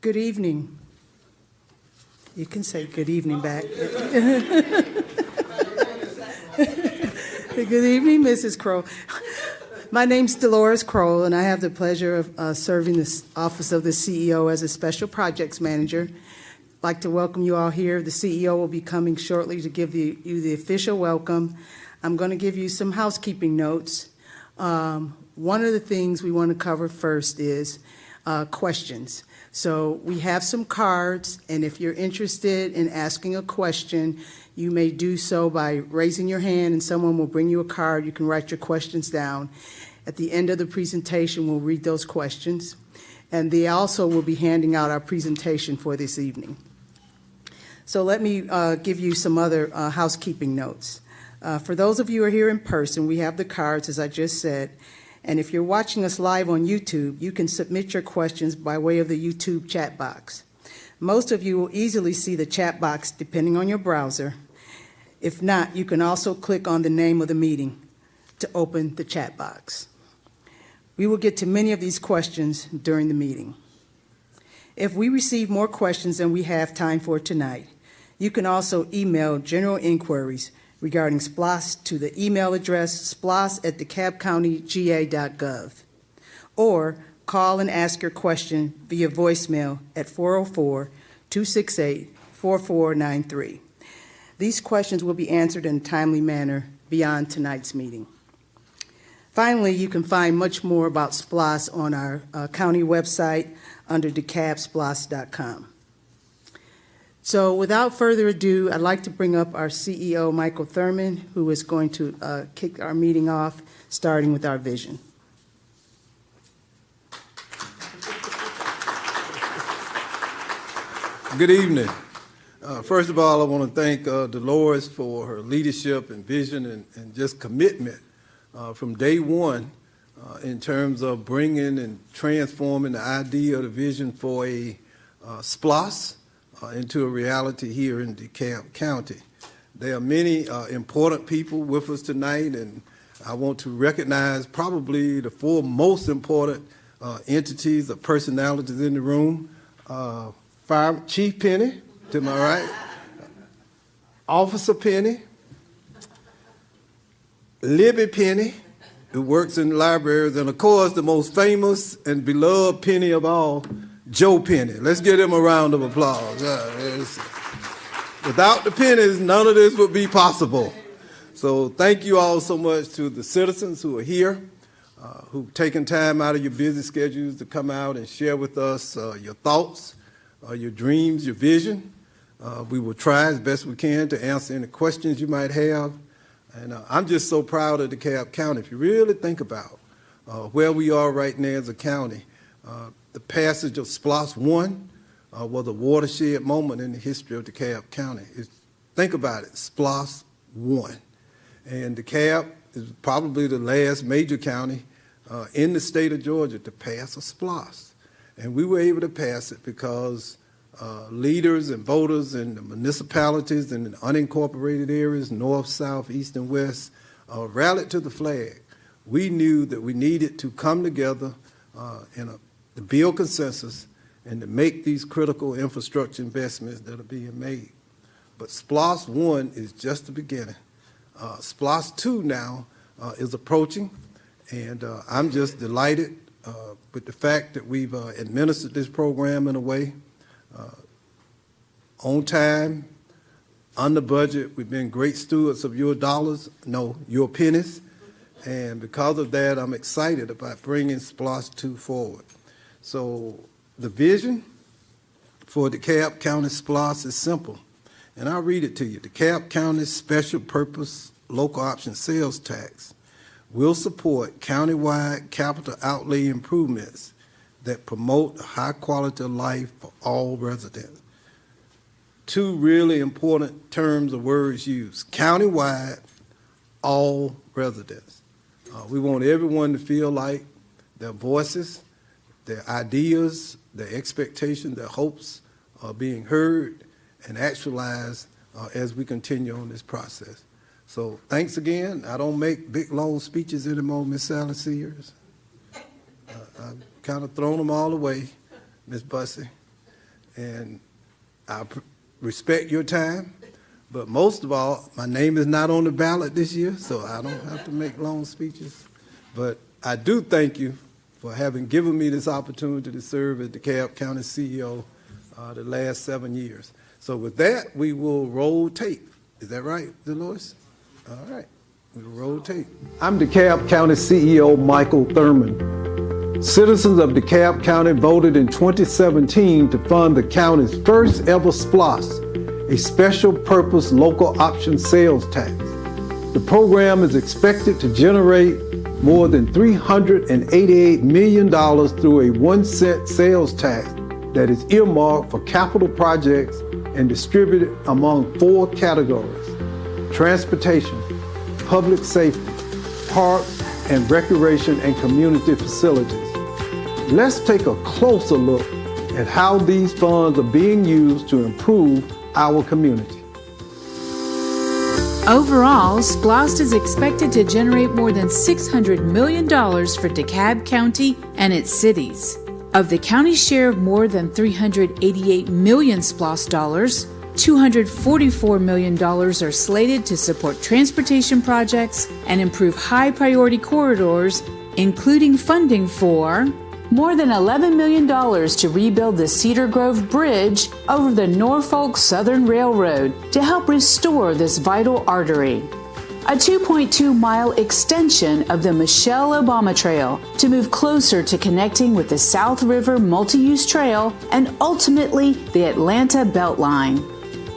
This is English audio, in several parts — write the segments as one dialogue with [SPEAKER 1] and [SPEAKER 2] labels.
[SPEAKER 1] Good evening. You can say good evening back. Good evening, Mrs. Crow. My name's Dolores Kroll, and I have the pleasure of serving the office of the CEO as a Special Projects Manager. I'd like to welcome you all here. The CEO will be coming shortly to give you the official welcome. I'm going to give you some housekeeping notes. One of the things we want to cover first is questions. So we have some cards, and if you're interested in asking a question, you may do so by raising your hand, and someone will bring you a card. You can write your questions down. At the end of the presentation, we'll read those questions, and they also will be handing out our presentation for this evening. So let me give you some other housekeeping notes. For those of you who are here in person, we have the cards, as I just said. And if you're watching us live on YouTube, you can submit your questions by way of the YouTube chat box. Most of you will easily see the chat box depending on your browser. If not, you can also click on the name of the meeting to open the chat box. We will get to many of these questions during the meeting. If we receive more questions than we have time for tonight, you can also email general inquiries regarding SPLOST to the email address splost@dekalbcountyga.gov, or call and ask your question via voicemail at 404-268-4493. These questions will be answered in a timely manner beyond tonight's meeting. Finally, you can find much more about SPLOST on our county website under decabsplost.com. So without further ado, I'd like to bring up our CEO, Michael Thurman, who is going to kick our meeting off, starting with our vision.
[SPEAKER 2] Good evening. First of all, I want to thank Dolores for her leadership and vision and just commitment from day one in terms of bringing and transforming the idea of the vision for a SPLOST into a reality here in DeKalb County. There are many important people with us tonight, and I want to recognize probably the four most important entities or personalities in the room. Fire Chief Penny, to my right, Officer Penny, Libby Penny, who works in libraries, and of course the most famous and beloved Penny of all, Joe Penny. Let's give him a round of applause. Without the pennies, none of this would be possible. So thank you all so much to the citizens who are here, who've taken time out of your busy schedules to come out and share with us your thoughts, your dreams, your vision. We will try as best we can to answer any questions you might have. And I'm just so proud of DeKalb County. If you really think about where we are right now as a county, the passage of SPLOST 1 was a watershed moment in the history of DeKalb County. Think about it, SPLOST 1. And DeKalb is probably the last major county in the state of Georgia to pass a SPLOST. And we were able to pass it because leaders and voters in the municipalities and in the unincorporated areas, north, south, east, and west, rallied to the flag. We knew that we needed to come together to build consensus and to make these critical infrastructure investments that are being made. But SPLOST 1 is just the beginning. SPLOST 2 now is approaching, and I'm just delighted with the fact that we've administered this program in a way on time, under budget. We've been great stewards of your dollars, no, your pennies, and because of that, I'm excited about bringing SPLOST 2 forward. So the vision for DeKalb County SPLOST is simple, and I'll read it to you. DeKalb County's special purpose local option sales tax will support countywide capital outlay improvements that promote a high quality of life for all residents. Two really important terms or words used: countywide, all residents. We want everyone to feel like their voices, their ideas, their expectations, their hopes are being heard and actualized as we continue on this process. So thanks again. I don't make big, long speeches anymore, Miss Sally Sears. I've kind of thrown them all away, Miss Bussey. and respect your time. But most of all, my name is not on the ballot this year, so I don't have to make long speeches. But I do thank you for having given me this opportunity to serve as DeKalb County CEO the last 7 years. So with that, we will roll tape. Is that right, Dolores? All right, we'll roll tape. I'm DeKalb County CEO Michael Thurman. Citizens of DeKalb County voted in 2017 to fund the county's first ever SPLOST, a special purpose local option sales tax. The program is expected to generate more than $388 million through a 1-cent sales tax that is earmarked for capital projects and distributed among 4 categories: transportation, public safety, parks and recreation and community facilities. Let's take a closer look at how these funds are being used to improve our community.
[SPEAKER 3] Overall, SPLOST is expected to generate more than $600 million for DeKalb County and its cities. Of the county's share of more than $388 million SPLOST dollars, $244 million are slated to support transportation projects and improve high-priority corridors, including funding for more than $11 million to rebuild the Cedar Grove Bridge over the Norfolk Southern Railroad to help restore this vital artery. A 2.2-mile extension of the Michelle Obama Trail to move closer to connecting with the South River Multi-Use Trail and ultimately the Atlanta Beltline.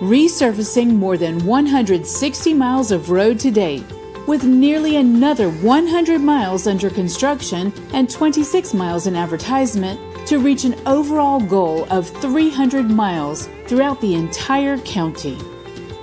[SPEAKER 3] Resurfacing more than 160 miles of road to date, with nearly another 100 miles under construction and 26 miles in advertisement to reach an overall goal of 300 miles throughout the entire county.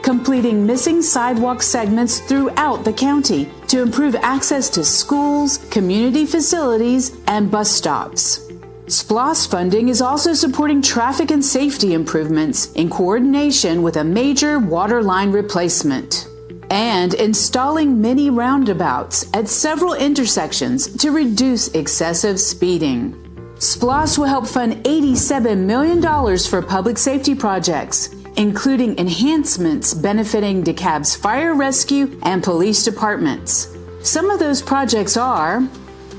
[SPEAKER 3] Completing missing sidewalk segments throughout the county to improve access to schools, community facilities, and bus stops. SPLOST funding is also supporting traffic and safety improvements in coordination with a major water line replacement, and installing mini roundabouts at several intersections to reduce excessive speeding. SPLOST will help fund $87 million for public safety projects, including enhancements benefiting DeKalb's fire rescue and police departments. Some of those projects are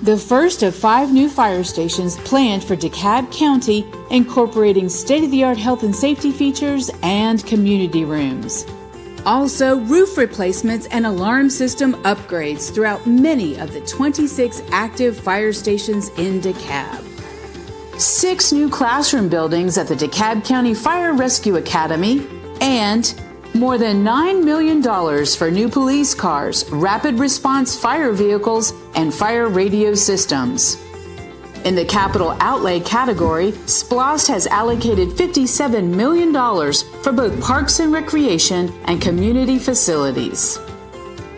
[SPEAKER 3] the first of 5 new fire stations planned for DeKalb County, incorporating state-of-the-art health and safety features and community rooms. Also, roof replacements and alarm system upgrades throughout many of the 26 active fire stations in DeKalb. 6 new classroom buildings at the DeKalb County Fire Rescue Academy, and more than $9 million for new police cars, rapid response fire vehicles, and fire radio systems. In the capital outlay category, SPLOST has allocated $57 million for both parks and recreation and community facilities.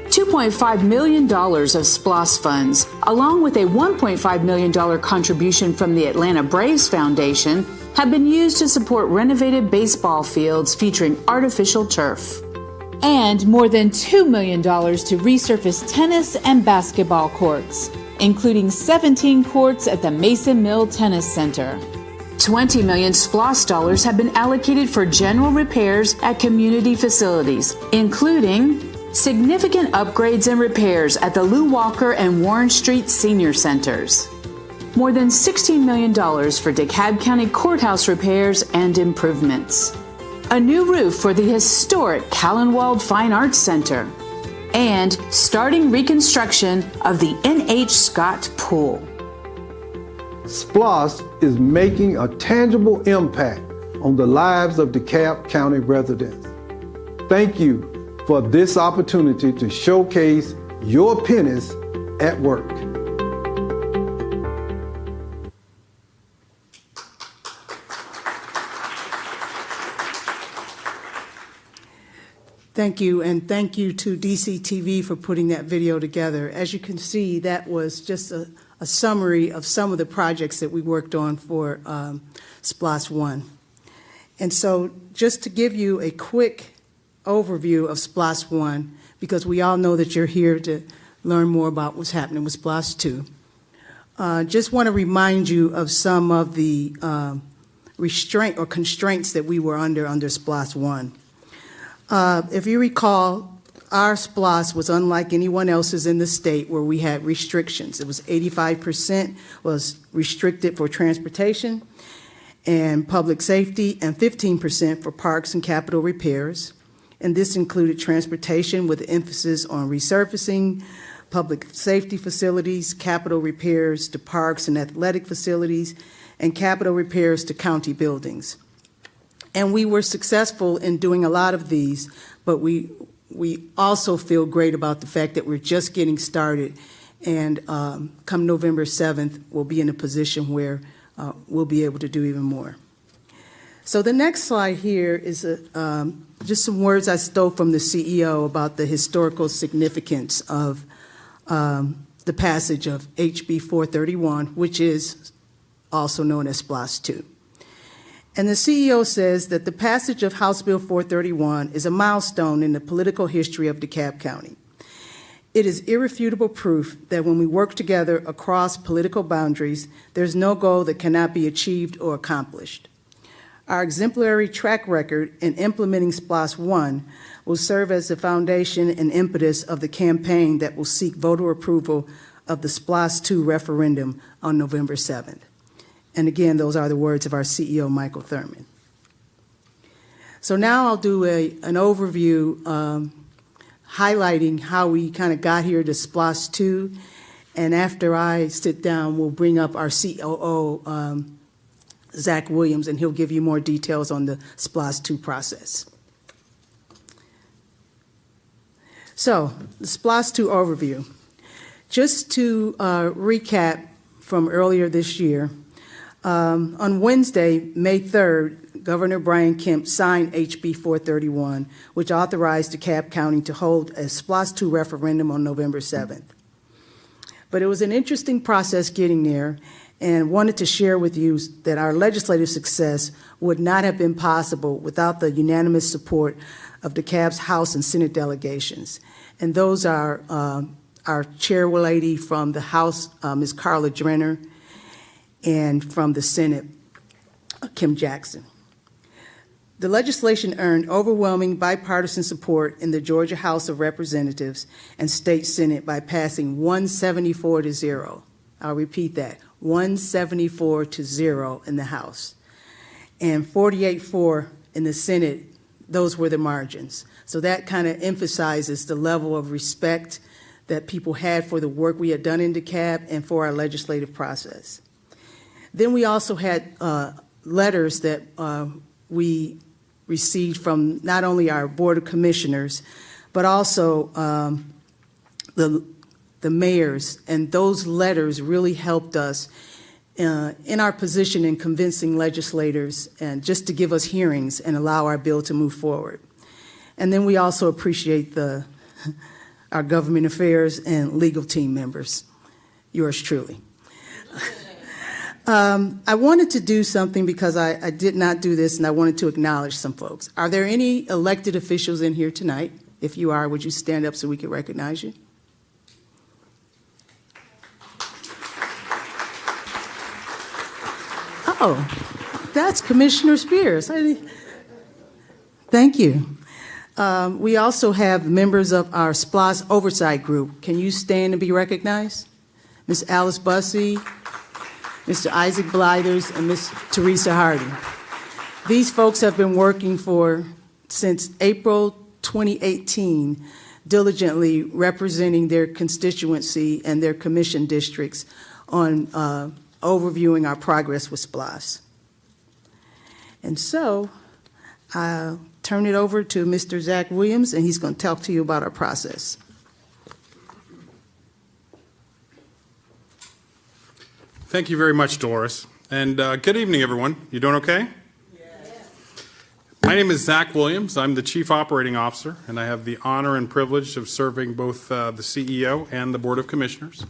[SPEAKER 3] $2.5 million of SPLOST funds, along with a $1.5 million contribution from the Atlanta Braves Foundation, have been used to support renovated baseball fields featuring artificial turf. And more than $2 million to resurface tennis and basketball courts, including 17 courts at the Mason Mill Tennis Center. $20 million SPLOST dollars have been allocated for general repairs at community facilities, including significant upgrades and repairs at the Lew Walker and Warren Street Senior Centers. More than $16 million for DeKalb County Courthouse repairs and improvements. A new roof for the historic Callenwald Fine Arts Center. And starting reconstruction of the N.H. Scott Pool.
[SPEAKER 2] SPLOST is making a tangible impact on the lives of DeKalb County residents. Thank you for this opportunity to showcase your pennies at work.
[SPEAKER 1] Thank you, and thank you to DCTV for putting that video together. As you can see, that was just a summary of some of the projects that we worked on for SPLOST 1. And so just to give you a quick overview of SPLOST 1, because we all know that you're here to learn more about what's happening with SPLOST 2. Just want to remind you of some of the restraint or constraints that we were under SPLOST 1. If you recall, our SPLOST was unlike anyone else's in the state where we had restrictions. It was 85% was restricted for transportation and public safety, and 15% for parks and capital repairs. And this included transportation with emphasis on resurfacing, public safety facilities, capital repairs to parks and athletic facilities, and capital repairs to county buildings. And we were successful in doing a lot of these, but we also feel great about the fact that we're just getting started, and come November 7th, we'll be in a position where we'll be able to do even more. So the next slide here is just some words I stole from the CEO about the historical significance of the passage of HB 431, which is also known as SPLOST 2. And the CEO says that the passage of House Bill 431 is a milestone in the political history of DeKalb County. It is irrefutable proof that when we work together across political boundaries, there's no goal that cannot be achieved or accomplished. Our exemplary track record in implementing SPLOST 1 will serve as the foundation and impetus of the campaign that will seek voter approval of the SPLOST 2 referendum on November 7th. And again, those are the words of our CEO, Michael Thurman. So now I'll do an overview highlighting how we kind of got here to SPLOST 2. And after I sit down, we'll bring up our COO, Zach Williams, and he'll give you more details on the SPLOST 2 process. So, the SPLOST 2 overview. Just to recap from earlier this year, on Wednesday, May 3rd, Governor Brian Kemp signed HB 431, which authorized DeKalb County to hold a SPLOST 2 referendum on November 7th. But it was an interesting process getting there, and wanted to share with you that our legislative success would not have been possible without the unanimous support of DeKalb's House and Senate delegations. And those are our chairlady from the House, Ms. Carla Drenner, and from the Senate, Kim Jackson. The legislation earned overwhelming bipartisan support in the Georgia House of Representatives and State Senate by passing 174-0. I'll repeat that, 174-0 in the House, and 48-4 in the Senate. Those were the margins. So that kind of emphasizes the level of respect that people had for the work we had done in DeKalb and for our legislative process. Then we also had letters that we received from not only our Board of Commissioners, but also the mayors, and those letters really helped us in our position in convincing legislators and just to give us hearings and allow our bill to move forward. And then we also appreciate our government affairs and legal team members, yours truly. I wanted to do something because I did not do this, and I wanted to acknowledge some folks. Are there any elected officials in here tonight? If you are, would you stand up so we can recognize you? Oh, that's Commissioner Spears. Thank you. We also have members of our SPLOST Oversight Group. Can you stand and be recognized? Ms. Alice Bussey, Mr. Isaac Blighters, and Ms. Teresa Hardy. These folks have been working since April 2018, diligently representing their constituency and their commission districts on overviewing our progress with SPLOST. And so I'll turn it over to Mr. Zach Williams, and he's going to talk to you about our process.
[SPEAKER 4] Thank you very much, Dolores. And good evening, everyone. You doing okay? Yes. My name is Zach Williams. I'm the Chief Operating Officer, and I have the honor and privilege of serving both the CEO and the Board of Commissioners.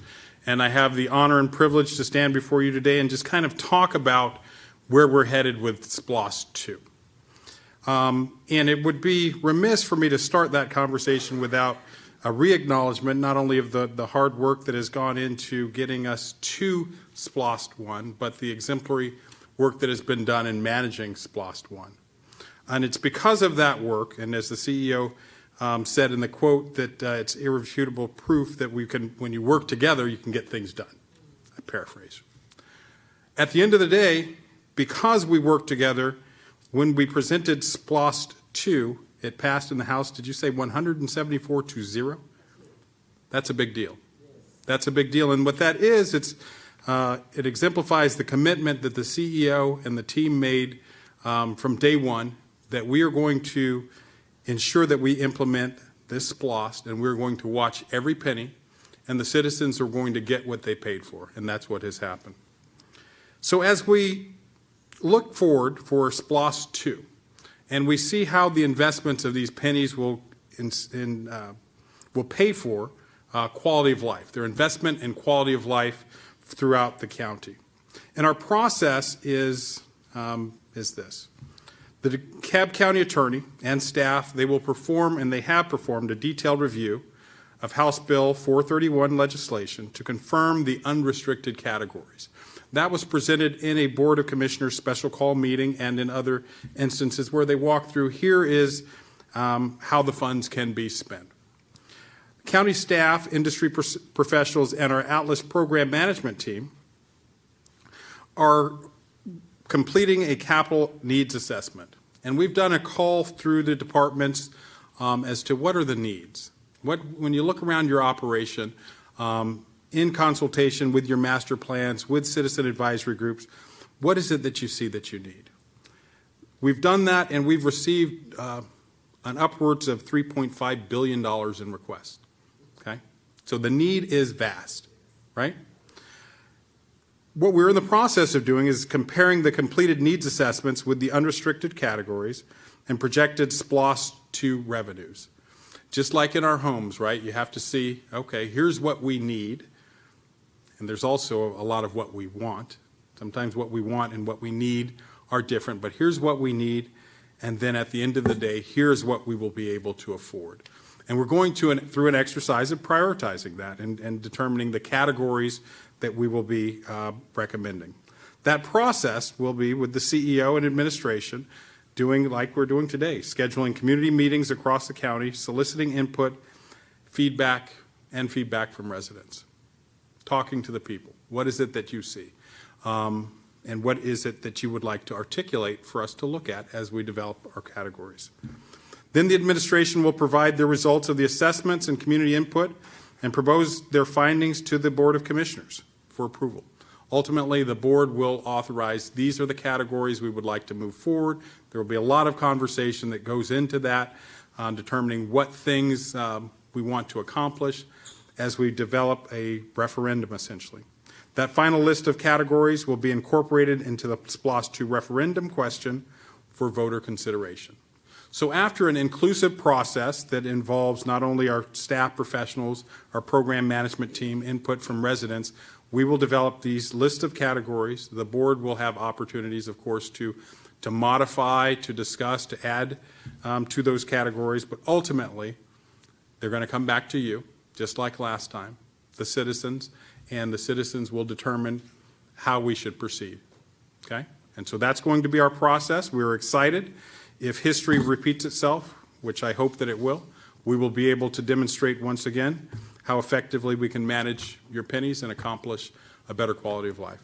[SPEAKER 4] And I have the honor and privilege to stand before you today and just kind of talk about where we're headed with SPLOST 2. And it would be remiss for me to start that conversation without a re-acknowledgement not only of the hard work that has gone into getting us to SPLOST 1, but the exemplary work that has been done in managing SPLOST 1. And it's because of that work, and as the CEO said in the quote, that it's irrefutable proof that we can, when you work together, you can get things done. I paraphrase. At the end of the day, because we worked together, when we presented SPLOST 2, it passed in the House, did you say 174 to 0? That's a big deal. That's a big deal. And what that is, it exemplifies the commitment that the CEO and the team made from day one, that we are going to ensure that we implement this SPLOST, and we're going to watch every penny, and the citizens are going to get what they paid for, and that's what has happened. So as we look forward for SPLOST 2, and we see how the investments of these pennies will pay for quality of life, their investment in quality of life throughout the county. And our process is this. The DeKalb County Attorney and staff, they will perform, and they have performed, a detailed review of House Bill 431 legislation to confirm the unrestricted categories. That was presented in a Board of Commissioners special call meeting and in other instances where they walk through, here is how the funds can be spent. County staff, industry professionals, and our Atlas program management team are completing a capital needs assessment. And we've done a call through the departments as to what are the needs. When you look around your operation, in consultation with your master plans, with citizen advisory groups, what is it that you see that you need? We've done that, and we've received an upwards of $3.5 billion in requests. Okay? So the need is vast, right? What we're in the process of doing is comparing the completed needs assessments with the unrestricted categories and projected SPLOST 2 revenues. Just like in our homes, right? You have to see, okay, here's what we need, and there's also a lot of what we want. Sometimes what we want and what we need are different, but here's what we need, and then at the end of the day, here's what we will be able to afford. And we're going through an exercise of prioritizing that and determining the categories that we will be recommending. That process will be with the CEO and administration doing like we're doing today, scheduling community meetings across the county, soliciting input, feedback, and feedback from residents. Talking to the people. What is it that you see? And what is it that you would like to articulate for us to look at as we develop our categories? Then the administration will provide the results of the assessments and community input and propose their findings to the Board of Commissioners for approval. Ultimately, the board will authorize, these are the categories we would like to move forward. There will be a lot of conversation that goes into that, determining what things we want to accomplish as we develop a referendum, essentially. That final list of categories will be incorporated into the SPLOST 2 referendum question for voter consideration. So after an inclusive process that involves not only our staff professionals, our program management team, input from residents, we will develop these lists of categories. The board will have opportunities, of course, to modify, to discuss, to add to those categories, but ultimately, they're going to come back to you, just like last time, the citizens, and the citizens will determine how we should proceed, okay? And so that's going to be our process. We're excited. If history repeats itself, which I hope that it will, we will be able to demonstrate once again how effectively we can manage your pennies and accomplish a better quality of life.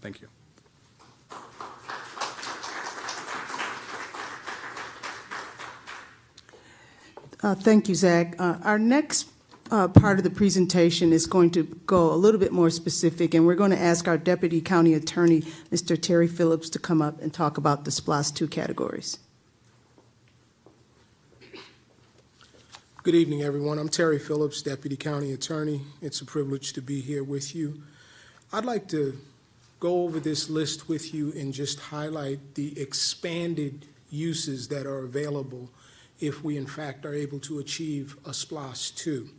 [SPEAKER 4] Thank you.
[SPEAKER 1] Thank you, Zach. Our next part of the presentation is going to go a little bit more specific, and we're going to ask our Deputy County Attorney, Mr. Terry Phillips, to come up and talk about the SPLOST 2 categories.
[SPEAKER 5] Good evening, everyone. I'm Terry Phillips, Deputy County Attorney. It's a privilege to be here with you. I'd like to go over this list with you and just highlight the expanded uses that are available if we, in fact, are able to achieve a SPLOST 2.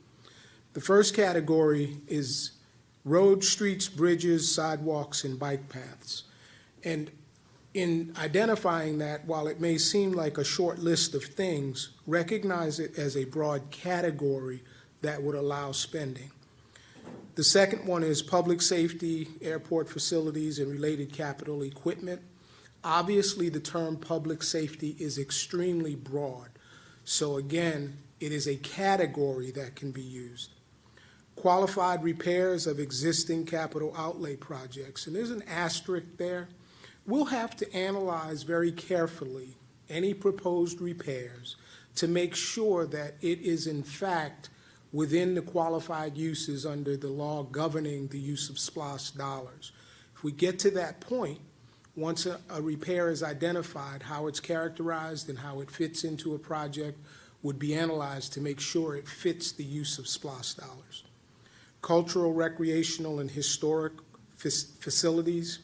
[SPEAKER 5] The first category is roads, streets, bridges, sidewalks, and bike paths. And in identifying that, while it may seem like a short list of things, recognize it as a broad category that would allow spending. The second one is public safety, airport facilities, and related capital equipment. Obviously, the term public safety is extremely broad. So again, it is a category that can be used. Qualified repairs of existing capital outlay projects, and there's an asterisk there. We'll have to analyze very carefully any proposed repairs to make sure that it is in fact within the qualified uses under the law governing the use of SPLOST dollars. If we get to that point, once a repair is identified, how it's characterized and how it fits into a project would be analyzed to make sure it fits the use of SPLOST dollars. Cultural, recreational, and historic facilities,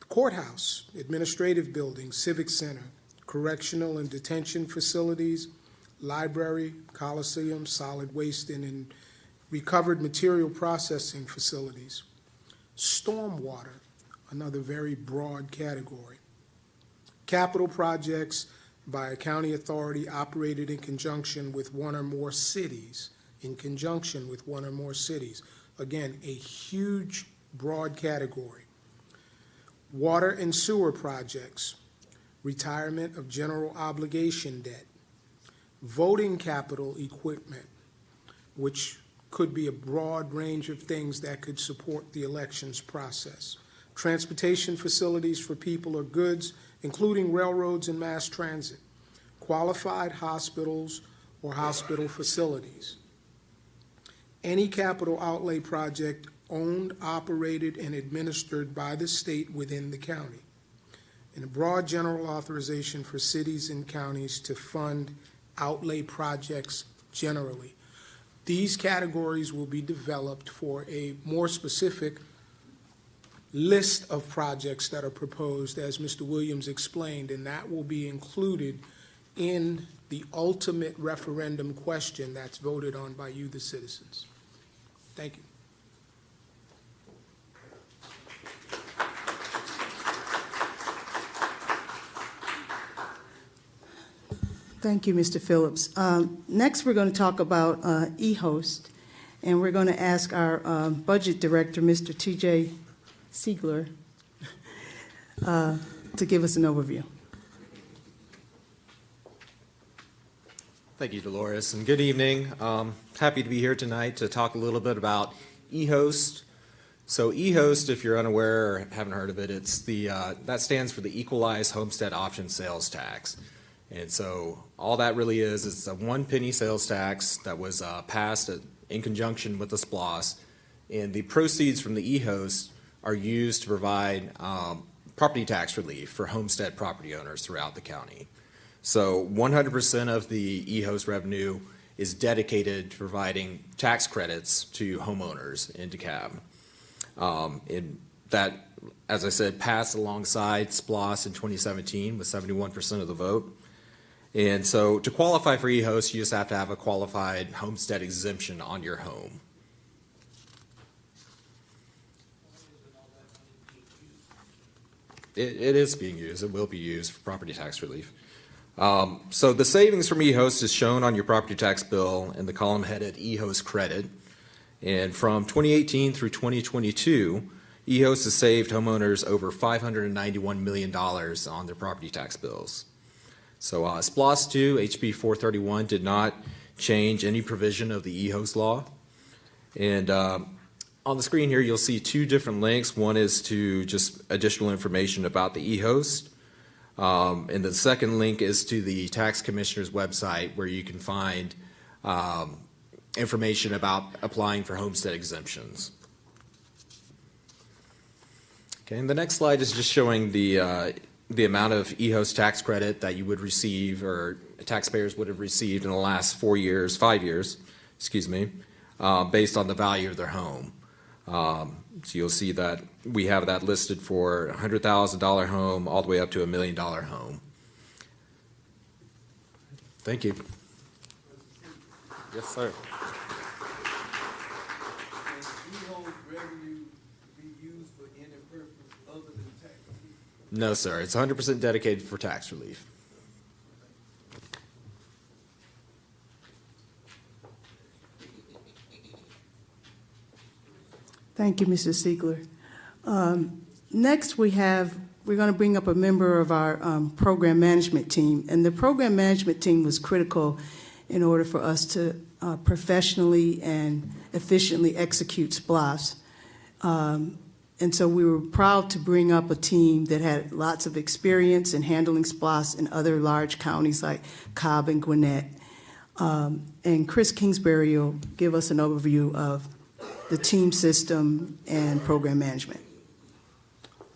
[SPEAKER 5] the courthouse, administrative buildings, civic center, correctional and detention facilities, library, coliseum, solid waste and recovered material processing facilities. Stormwater, another very broad category. Capital projects by a county authority operated in conjunction with one or more cities, Again, a huge, broad category. Water and sewer projects, retirement of general obligation debt, voting capital equipment, which could be a broad range of things that could support the elections process. Transportation facilities for people or goods, including railroads and mass transit. Qualified hospitals or hospital facilities. Any capital outlay project owned, operated, and administered by the state within the county. And a broad general authorization for cities and counties to fund outlay projects generally. These categories will be developed for a more specific list of projects that are proposed, as Mr. Williams explained, and that will be included in the ultimate referendum question that's voted on by you, the citizens. Thank you.
[SPEAKER 1] Thank you, Mr. Phillips. Next, we're going to talk about eHost, and we're going to ask our budget director, Mr. T.J. Siegler, to give us an overview.
[SPEAKER 6] Thank you, Dolores, and good evening. Happy to be here tonight to talk a little bit about eHost. So eHost, if you're unaware or haven't heard of it, it's that stands for the Equalized Homestead Option Sales Tax. And so all that really is a 1 penny sales tax that was passed in conjunction with the SPLOST, and the proceeds from the eHost are used to provide property tax relief for homestead property owners throughout the county. So 100% of the eHost revenue is dedicated to providing tax credits to homeowners in DeKalb. And that, as I said, passed alongside SPLOST in 2017 with 71% of the vote. And so to qualify for eHost, you just have to have a qualified homestead exemption on your home. It is being used. It will be used for property tax relief. So the savings from eHost is shown on your property tax bill in the column headed eHost credit. And from 2018 through 2022, eHost has saved homeowners over $591 million on their property tax bills. So SPLOST 2, HB 431, did not change any provision of the eHost law. And on the screen here, you'll see two different links. One is to just additional information about the eHost. And the second link is to the tax commissioner's website, where you can find information about applying for homestead exemptions. Okay, and the next slide is just showing the amount of eHost tax credit that you would receive, or taxpayers would have received in the last 5 years, based on the value of their home. So you'll see that we have that listed for a $100,000 home all the way up to $1 million home. Thank you. Yes, sir. No, sir. It's 100% dedicated for tax relief.
[SPEAKER 1] Thank you, Mr. Siegler. Next, we're going to bring up a member of our program management team. And the program management team was critical in order for us to professionally and efficiently execute SPLOST. And so we were proud to bring up a team that had lots of experience in handling SPLOST in other large counties like Cobb and Gwinnett. And Chris Kingsbury will give us an overview of the team system and program management.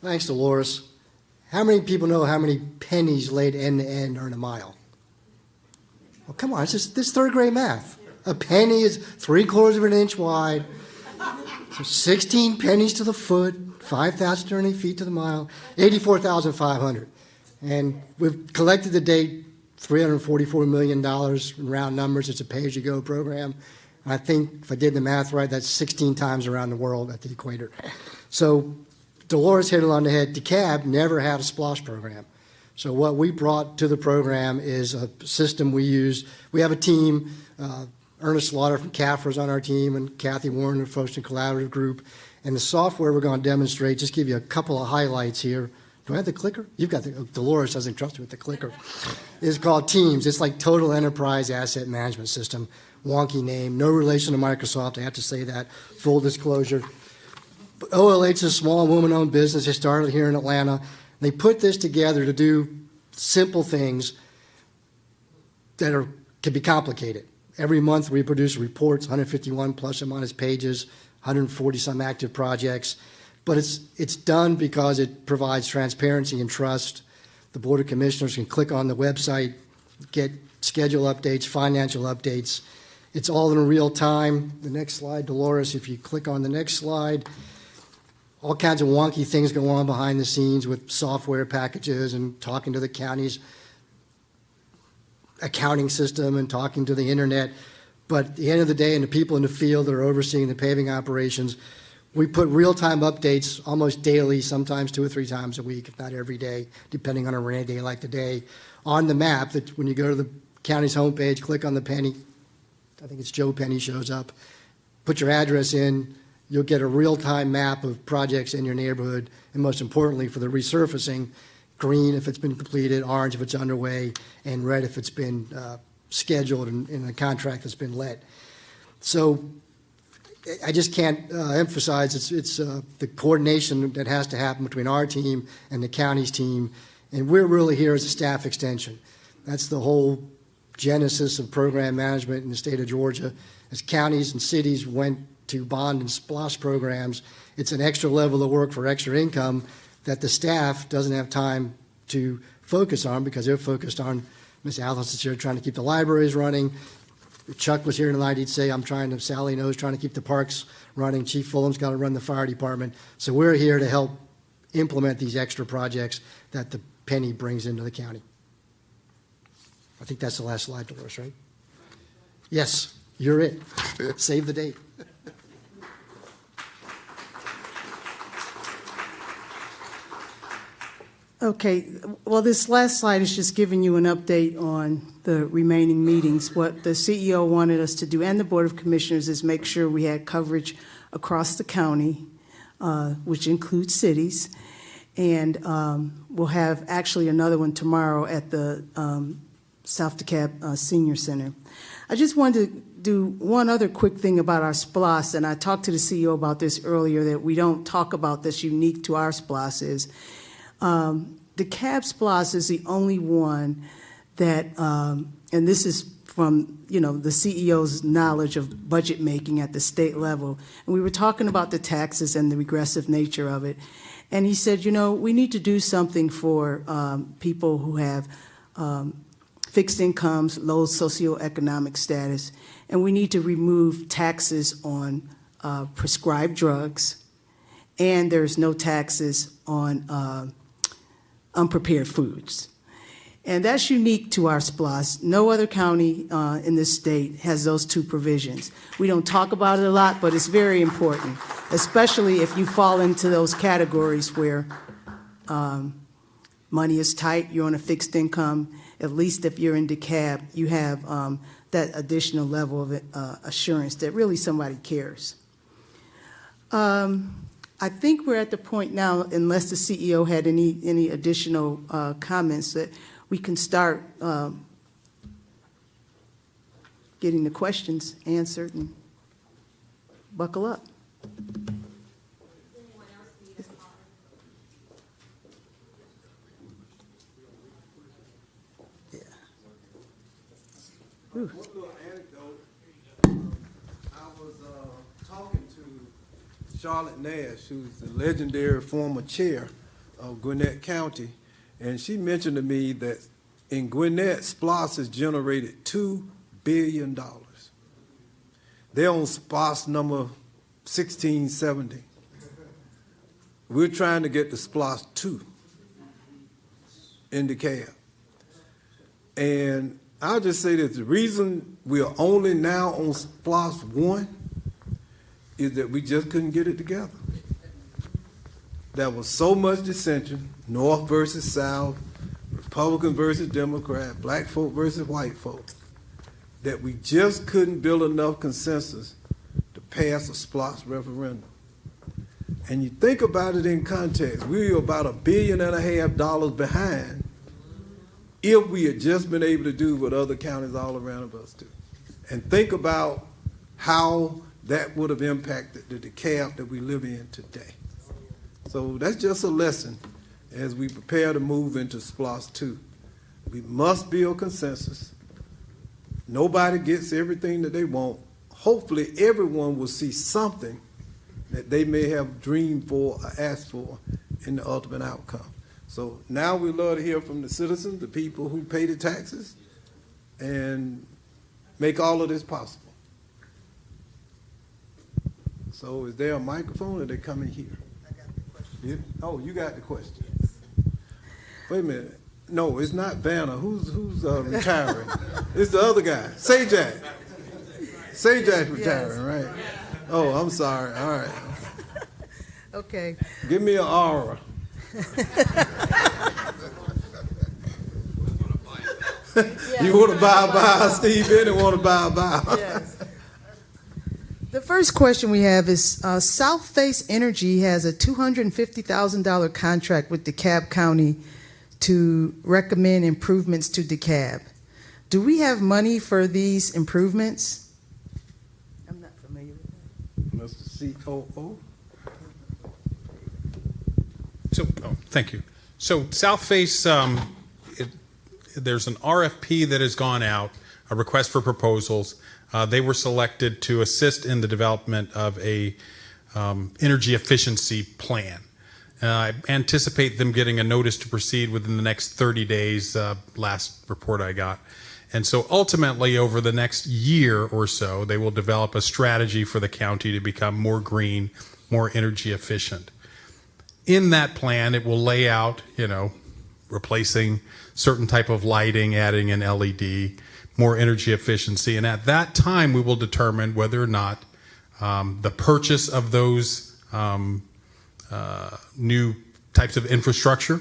[SPEAKER 7] Thanks, Dolores. How many people know how many pennies laid end to end are in a mile? Well, come on, this is third grade math. A penny is 3/4 of an inch wide. So 16 pennies to the foot, 5,030 feet to the mile, 84,500. And we've collected to date $344 million in round numbers. It's a pay-as-you-go program. And I think, if I did the math right, that's 16 times around the world at the equator. So Dolores hit it on the head. DeKalb never had a SPLOST program. So what we brought to the program is a system we use. We have a team. Ernest Slaughter from CAFRA is on our team, and Kathy Warren of Folston Collaborative Group. And the software we're going to demonstrate, just give you a couple of highlights here. Do I have the clicker? You've got the, Dolores doesn't trust me with the clicker. It's called Teams. It's like Total Enterprise Asset Management System. Wonky name, no relation to Microsoft, I have to say that, full disclosure. But OLH is a small woman-owned business. They started here in Atlanta. They put this together to do simple things that can be complicated. Every month we produce reports, 151 plus or minus pages, 140 some active projects. But it's done because it provides transparency and trust. The Board of Commissioners can click on the website, get schedule updates, financial updates. It's all in real time. The next slide, Dolores, if you click on the next slide, all kinds of wonky things go on behind the scenes with software packages and talking to the county's accounting system and talking to the internet. But at the end of the day, and the people in the field that are overseeing the paving operations, we put real-time updates almost daily, sometimes 2 or 3 times a week, if not every day, depending on a rainy day like today, on the map that when you go to the county's homepage, click on the penny, I think it's Joe Penny shows up, put your address in, you'll get a real-time map of projects in your neighborhood, and most importantly, for the resurfacing, green if it's been completed, orange if it's underway, and red if it's been scheduled in a contract that's been let. So I just can't emphasize it's the coordination that has to happen between our team and the county's team, and we're really here as a staff extension. That's the whole genesis of program management in the state of Georgia. As counties and cities went to bond and SPLOST programs, it's an extra level of work for extra income that the staff doesn't have time to focus on because they're focused on, Ms. Alice is here trying to keep the libraries running. If Chuck was here tonight, he'd say, Sally knows, trying to keep the parks running. Chief Fulham's got to run the fire department. So we're here to help implement these extra projects that the penny brings into the county. I think that's the last slide, Dolores, right? Yes, you're it. Save the date.
[SPEAKER 1] Okay, well, this last slide is just giving you an update on the remaining meetings. What the CEO wanted us to do, and the Board of Commissioners, is make sure we had coverage across the county, which includes cities. And we'll have actually another one tomorrow at the South DeKalb Senior Center. I just wanted to do one other quick thing about our SPLOST, and I talked to the CEO about this earlier, that we don't talk about this unique to our SPLOST is, DeKalb SPLOST is the only one that, and this is from, the CEO's knowledge of budget making at the state level. And we were talking about the taxes and the regressive nature of it. And he said, we need to do something for people who have fixed incomes, low socioeconomic status, and we need to remove taxes on prescribed drugs, and there's no taxes on unprepared foods. And that's unique to our SPLOST. No other county in this state has those 2 provisions. We don't talk about it a lot, but it's very important, especially if you fall into those categories where money is tight, you're on a fixed income. At least if you're in DeKalb, you have that additional level of assurance that really somebody cares. I think we're at the point now, unless the CEO had any additional comments, that we can start getting the questions answered and buckle up.
[SPEAKER 2] One little anecdote. I was talking to Charlotte Nash, who's the legendary former chair of Gwinnett County, and she mentioned to me that in Gwinnett, SPLOST has generated $2 billion. They're on SPLOST number 1670. We're trying to get to SPLOST 2 in DeKalb. And I'll just say that the reason we are only now on SPLOST 1 is that we just couldn't get it together. There was so much dissension, North versus South, Republican versus Democrat, black folk versus white folk, that we just couldn't build enough consensus to pass a SPLOST referendum. And you think about it in context, we were about $1.5 billion behind if we had just been able to do what other counties all around us do. And think about how that would have impacted the DeKalb that we live in today. So that's just a lesson as we prepare to move into SPLOST 2. We must build consensus. Nobody gets everything that they want. Hopefully everyone will see something that they may have dreamed for or asked for in the ultimate outcome. So now we love to hear from the citizens, the people who pay the taxes, and make all of this possible. So is there a microphone or they coming here?
[SPEAKER 1] I got the question.
[SPEAKER 2] Oh, you got the question. Wait a minute. No, it's not Vanna. Who's retiring? It's the other guy. Sajak. Sajak's retiring, right? Oh, I'm sorry. All right.
[SPEAKER 1] Okay.
[SPEAKER 2] Give me an aura. You want to buy, Steve Bennett want to buy.
[SPEAKER 1] Yes. The first question we have is, South Face Energy has a $250,000 contract with DeKalb County to recommend improvements to DeKalb. Do we have money for these improvements? I'm not familiar with that.
[SPEAKER 2] Mr. COO.
[SPEAKER 4] Thank you. So South Face, there's an RFP that has gone out, a request for proposals. They were selected to assist in the development of a energy efficiency plan. I anticipate them getting a notice to proceed within the next 30 days, last report I got. And so ultimately, over the next year or so, they will develop a strategy for the county to become more green, more energy efficient. In that plan, it will lay out, replacing certain type of lighting, adding an LED, more energy efficiency. And at that time, we will determine whether or not the purchase of those new types of infrastructure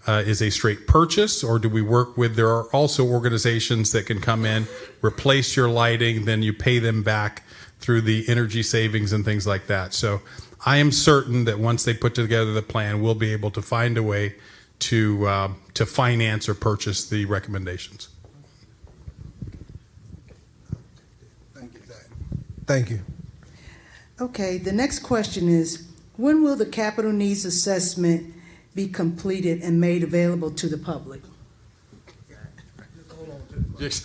[SPEAKER 4] is a straight purchase, or do we work with, there are also organizations that can come in, replace your lighting, then you pay them back through the energy savings and things like that. So I am certain that once they put together the plan, we'll be able to find a way to finance or purchase the recommendations.
[SPEAKER 2] Thank you, Zach. Thank you.
[SPEAKER 1] Okay, the next question is, when will the capital needs assessment be completed and made available to the public?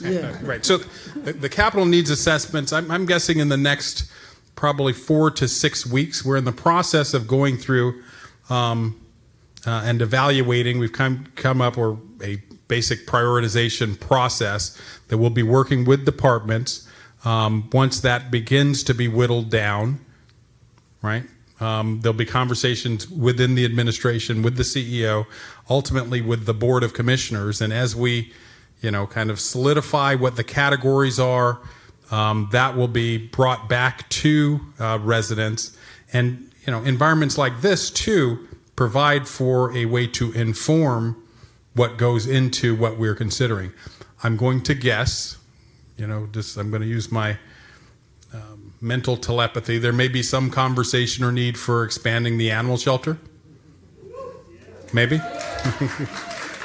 [SPEAKER 1] Yeah.
[SPEAKER 4] Right. So the capital needs assessments, I'm guessing in the next probably 4 to 6 weeks. We're in the process of going through and evaluating. We've come up with a basic prioritization process that we'll be working with departments. Once that begins to be whittled down, right? There'll be conversations within the administration, with the CEO, ultimately with the Board of Commissioners. And as we, kind of solidify what the categories are, that will be brought back to residents. And, environments like this, too, provide for a way to inform what goes into what we're considering. I'm going to guess, I'm going to use my mental telepathy. There may be some conversation or need for expanding the animal shelter. Maybe.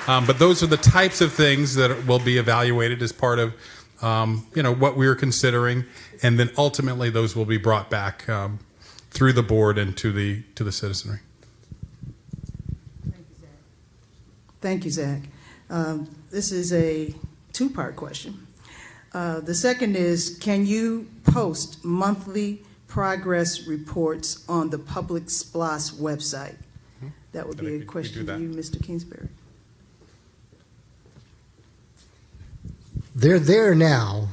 [SPEAKER 4] But those are the types of things that will be evaluated as part of what we're considering, and then ultimately those will be brought back through the board and to the citizenry.
[SPEAKER 1] Thank you, Zach. This is a two-part question. The second is, can you post monthly progress reports on the public SPLOST website? That would be a question to you, Mr. Kingsbury.
[SPEAKER 7] They're there now.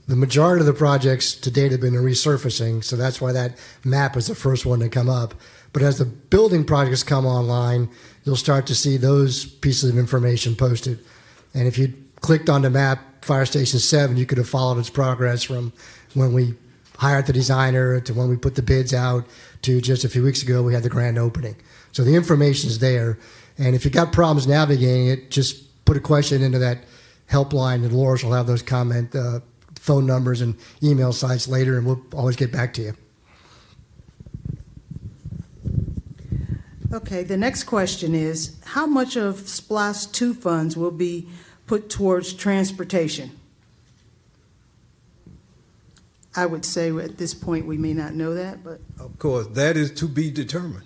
[SPEAKER 7] The majority of the projects to date have been resurfacing, so that's why that map is the first one to come up. But as the building projects come online, you'll start to see those pieces of information posted. And if you clicked on the map, Fire Station 7, you could have followed its progress from when we hired the designer to when we put the bids out to just a few weeks ago we had the grand opening. So the information is there. And if you've got problems navigating it, just put a question into that helpline, and Dolores will have those phone numbers and email sites later, and we'll always get back to you.
[SPEAKER 1] Okay, the next question is, how much of SPLOST 2 funds will be put towards transportation? I would say at this point we may not know that, but...
[SPEAKER 2] Of course, that is to be determined.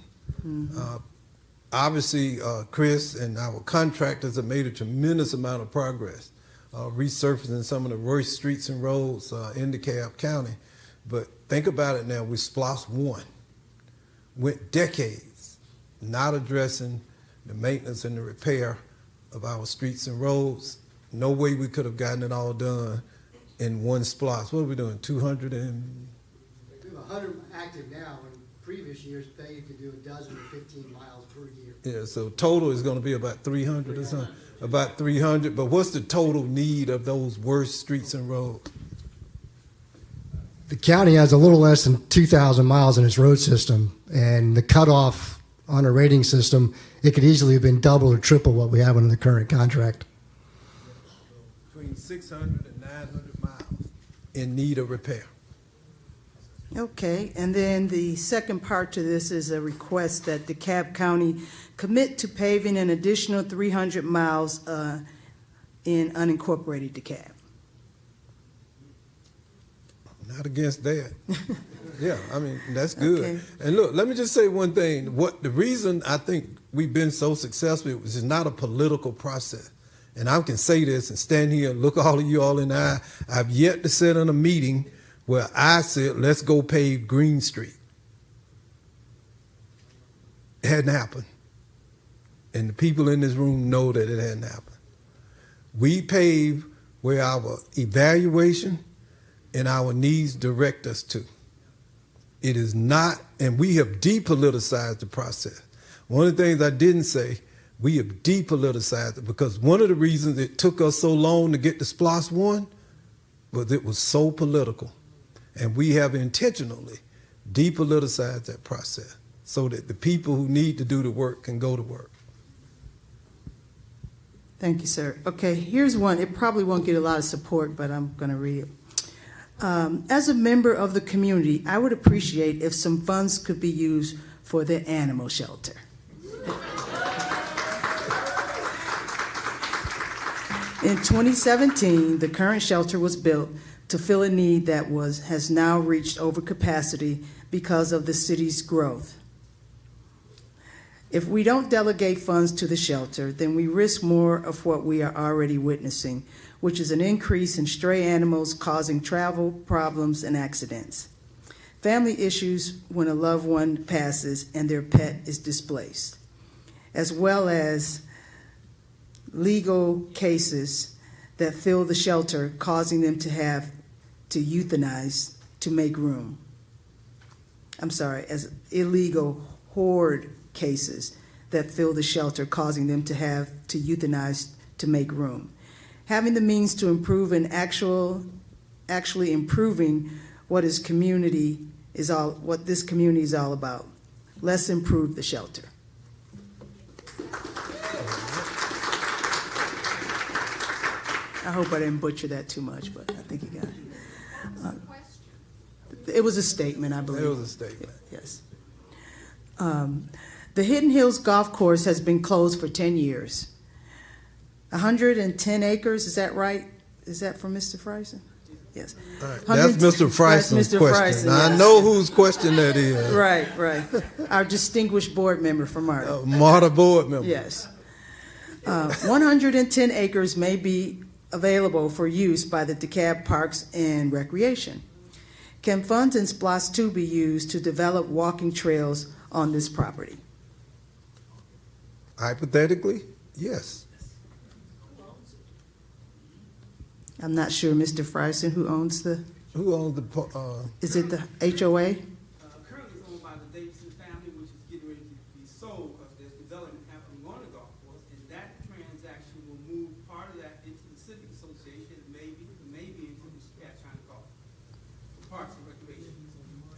[SPEAKER 2] Obviously, Chris and our contractors have made a tremendous amount of progress resurfacing some of the worst streets and roads in DeKalb County. But think about it now, with SPLOST 1, went decades not addressing the maintenance and the repair of our streets and roads. No way we could have gotten it all done in one SPLOST. What are we doing, 200 and...
[SPEAKER 7] We have 100 active now, and previous years they could do 12 or 15 miles per year.
[SPEAKER 2] Yeah, so total is going to be about 300 or something, about 300. But what's the total need of those worst streets and roads?
[SPEAKER 7] The county has a little less than 2,000 miles in its road system, and the cutoff on a rating system, it could easily have been double or triple what we have under the current contract.
[SPEAKER 2] Between 600 and 900 miles in need of repair.
[SPEAKER 1] Okay, and then the second part to this is a request that DeKalb County commit to paving an additional 300 miles in unincorporated DeKalb.
[SPEAKER 2] Not against that. Yeah, I mean, that's good.
[SPEAKER 1] Okay.
[SPEAKER 2] And look, let me just say one thing. The reason I think we've been so successful is it's not a political process. And I can say this and stand here and look all of you all in the eye. I've yet to sit in a meeting where I said, let's go pave Green Street. It hadn't happened. And the people in this room know that it hadn't happened. We pave where our evaluation and our needs direct us to. It is not, and we have depoliticized the process. One of the things I didn't say, we have depoliticized it, because one of the reasons it took us so long to get to SPLOST 1 was it was so political. And we have intentionally depoliticized that process so that the people who need to do the work can go to work.
[SPEAKER 1] Thank you, sir. Okay, here's one. It probably won't get a lot of support, but I'm going to read it. As a member of the community, I would appreciate if some funds could be used for the animal shelter. In 2017, the current shelter was built to fill a need that has now reached overcapacity because of the city's growth. If we don't delegate funds to the shelter, then we risk more of what we are already witnessing, which is an increase in stray animals causing travel problems and accidents. Family issues when a loved one passes and their pet is displaced, as well as legal cases that fill the shelter, causing them to have to euthanize to make room. I'm sorry, as illegal hoard cases that fill the shelter, causing them to have to euthanize to make room. Having the means to improve and actually improving what this community is all about. Let's improve the shelter. I hope I didn't butcher that too much, but I think you got it. it was a statement, I believe.
[SPEAKER 2] It was a statement.
[SPEAKER 1] Yes. The Hidden Hills Golf Course has been closed for 10 years. 110 acres, is that right? Is that from Mr. Friesen? Yes.
[SPEAKER 2] All right. That's Mr. Friesen's
[SPEAKER 1] Mr.
[SPEAKER 2] question.
[SPEAKER 1] Friesen,
[SPEAKER 2] Now, I
[SPEAKER 1] yes.
[SPEAKER 2] know whose question that is.
[SPEAKER 1] Right, right. Our distinguished board member from MARTA.
[SPEAKER 2] MARTA board member.
[SPEAKER 1] Yes. 110 acres may be available for use by the DeKalb Parks and Recreation. Can funds in SPLOST 2 be used to develop walking trails on this property?
[SPEAKER 2] Hypothetically, yes.
[SPEAKER 1] I'm not sure, Mr. Friesen, who owns the,
[SPEAKER 2] Who owns the,
[SPEAKER 1] is it the HOA?
[SPEAKER 8] Currently owned by the Davidson family, which is getting ready to be sold because there's development happening on the golf course, and that transaction will move part of that into the civic association, maybe into Mr. Patchine Golf, Parks and Recreation.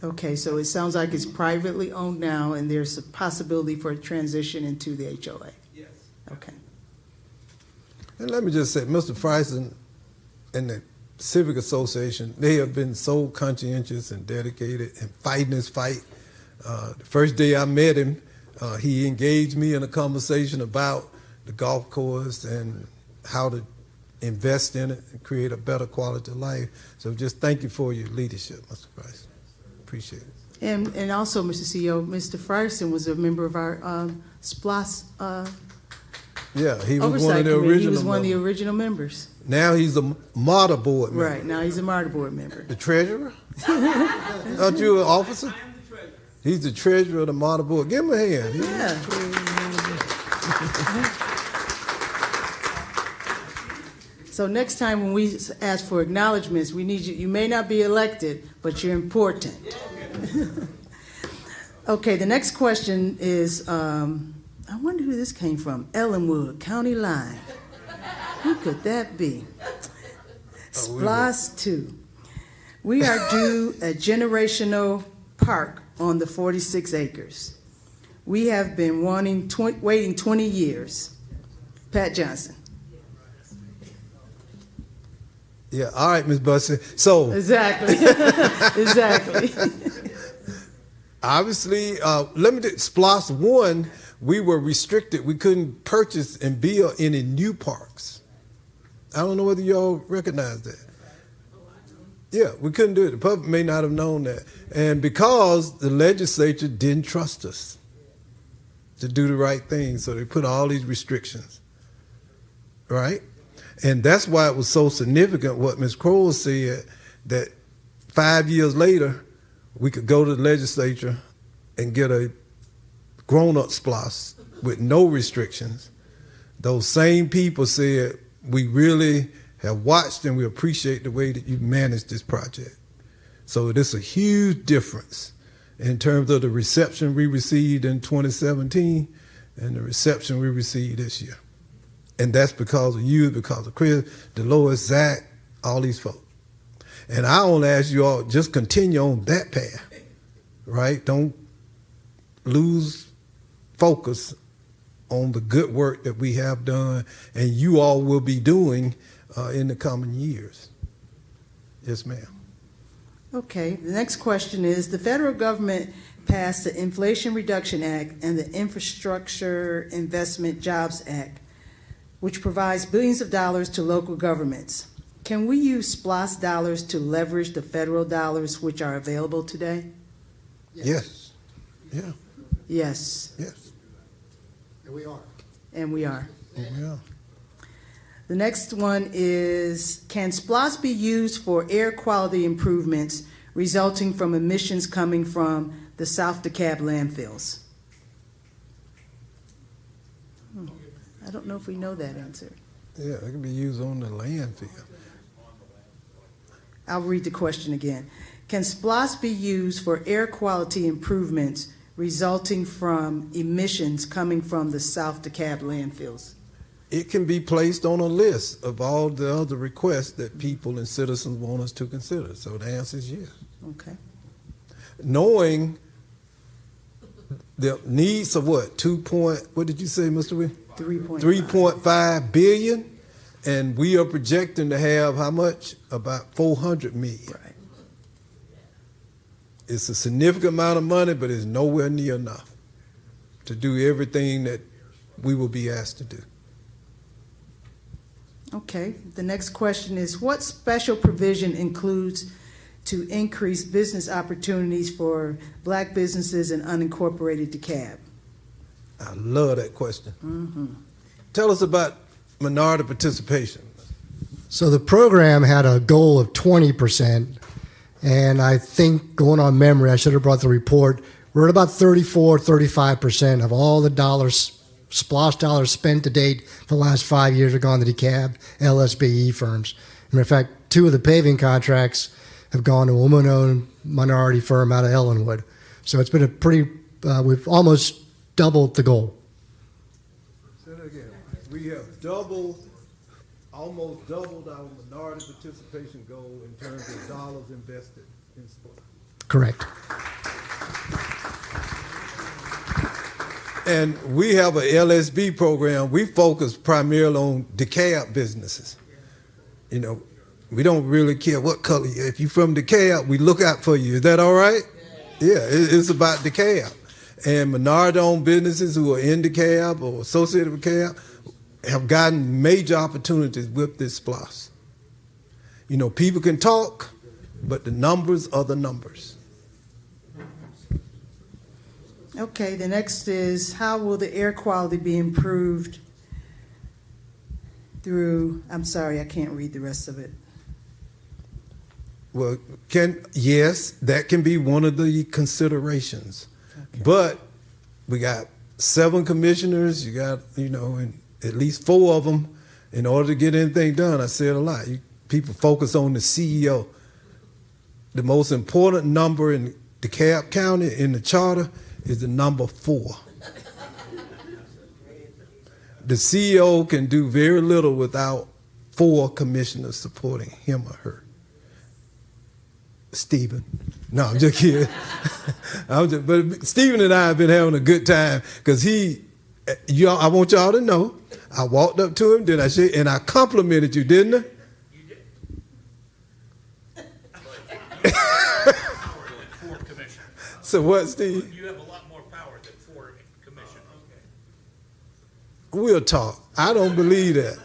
[SPEAKER 1] Okay, so it sounds like it's privately owned now, and there's a possibility for a transition into the HOA.
[SPEAKER 8] Yes.
[SPEAKER 1] Okay.
[SPEAKER 2] and let me just say, Mr. Friesen and the Civic Association, they have been so conscientious and dedicated and fighting this fight. The first day I met him, he engaged me in a conversation about the golf course and how to invest in it and create a better quality of life. So just thank you for your leadership, Mr. Friesen. Appreciate it.
[SPEAKER 1] And also, Mr. CEO, Mr. Friesen was a member of our SPLOST
[SPEAKER 2] Yeah, he was one
[SPEAKER 1] oversight
[SPEAKER 2] of the
[SPEAKER 1] committee.
[SPEAKER 2] original
[SPEAKER 1] He was one of the
[SPEAKER 2] members.
[SPEAKER 1] original members.
[SPEAKER 2] Now he's a MARTA board member.
[SPEAKER 1] Right, now he's a MARTA board member.
[SPEAKER 2] The treasurer? Aren't you an officer?
[SPEAKER 8] I am the treasurer.
[SPEAKER 2] He's the treasurer of the MARTA board. Give him a hand.
[SPEAKER 1] Yeah. So next time when we ask for acknowledgments, we need you, you may not be elected, but you're important. Okay, the next question is, I wonder who this came from. Ellenwood, County Line. Who could that be? SPLOST 2. We are due a generational park on the 46 acres. We have been waiting 20 years. Pat Johnson.
[SPEAKER 2] Yeah, all right, Ms. Bussey. So,
[SPEAKER 1] Exactly. Exactly.
[SPEAKER 2] obviously, SPLOST 1, we were restricted. We couldn't purchase and build any new parks. I don't know whether y'all recognize that. Yeah, we couldn't do it. The public may not have known that. And because the legislature didn't trust us to do the right thing, so they put all these restrictions, right? And that's why it was so significant what Ms. Crowell said, that 5 years later, we could go to the legislature and get a grown-up SPLOST with no restrictions. Those same people said, we really have watched and we appreciate the way that you managed this project. So this is a huge difference in terms of the reception we received in 2017 and the reception we received this year. And that's because of you, because of Chris, Dolores, Zach, all these folks. And I only ask you all, just continue on that path, right? Don't lose focus on the good work that we have done and you all will be doing in the coming years. Yes, ma'am.
[SPEAKER 1] Okay, the next question is, the federal government passed the Inflation Reduction Act and the Infrastructure Investment Jobs Act, which provides billions of dollars to local governments. Can we use SPLOST dollars to leverage the federal dollars which are available today?
[SPEAKER 2] Yes. Yeah.
[SPEAKER 1] Yes,
[SPEAKER 2] Yes.
[SPEAKER 7] And we are.
[SPEAKER 1] and we are.
[SPEAKER 2] Yeah.
[SPEAKER 1] The next one is, can SPLOST be used for air quality improvements resulting from emissions coming from the South DeKalb landfills? I don't know if we know that answer.
[SPEAKER 2] Yeah, it can be used on the landfill.
[SPEAKER 1] I'll read the question again. Can SPLOST be used for air quality improvements resulting from emissions coming from the South DeKalb landfills?
[SPEAKER 2] It can be placed on a list of all the other requests that people and citizens want us to consider. So the answer is yes.
[SPEAKER 1] Okay.
[SPEAKER 2] Knowing the needs of what? What did you say, Mr. Wynn?
[SPEAKER 1] 3.5.
[SPEAKER 2] 3.5 billion, and we are projecting to have how much? About 400 million.
[SPEAKER 1] Right.
[SPEAKER 2] It's a significant amount of money, but it's nowhere near enough to do everything that we will be asked to do.
[SPEAKER 1] Okay, the next question is, what special provision includes to increase business opportunities for black businesses and unincorporated DeKalb?
[SPEAKER 2] I love that question. Tell us about minority participation.
[SPEAKER 7] So the program had a goal of 20%, and I think, going on memory, I should have brought the report, we're at about 34, 35% of all the SPLOST dollars spent to date for the last 5 years have gone to DeKalb LSBE firms. And in fact, 2 of the paving contracts have gone to a woman-owned minority firm out of Ellenwood. So it's been a pretty, we've almost doubled the goal.
[SPEAKER 2] Say that again. We have almost doubled our minority participation goal in terms of dollars invested in sport.
[SPEAKER 7] Correct.
[SPEAKER 2] And we have a LSB program. We focus primarily on DeKalb businesses. You know, we don't really care what color you are. If you're from DeKalb, we look out for you. Is that all right? Yeah, it's about DeKalb. And minority-owned businesses who are in DeKalb or associated with DeKalb have gotten major opportunities with this SPLOST. You know, people can talk, but the numbers are the numbers.
[SPEAKER 1] Okay, the next is, how will the air quality be improved through, I'm sorry, I can't read the rest of it.
[SPEAKER 2] Well, yes, that can be one of the considerations. Okay. But we got 7 commissioners, you got, and at least 4 of them. In order to get anything done, I said a lot. People focus on the CEO. The most important number in DeKalb County in the charter is the number 4. The CEO can do very little without 4 commissioners supporting him or her. Stephen. No, I'm just kidding. But Stephen and I have been having a good time because I want y'all to know, I walked up to him, and I complimented you, didn't I?
[SPEAKER 9] You did. Four commissioners.
[SPEAKER 2] So what, Steve?
[SPEAKER 9] You have a lot more power than 4 commissioners.
[SPEAKER 2] We'll talk. I don't believe that.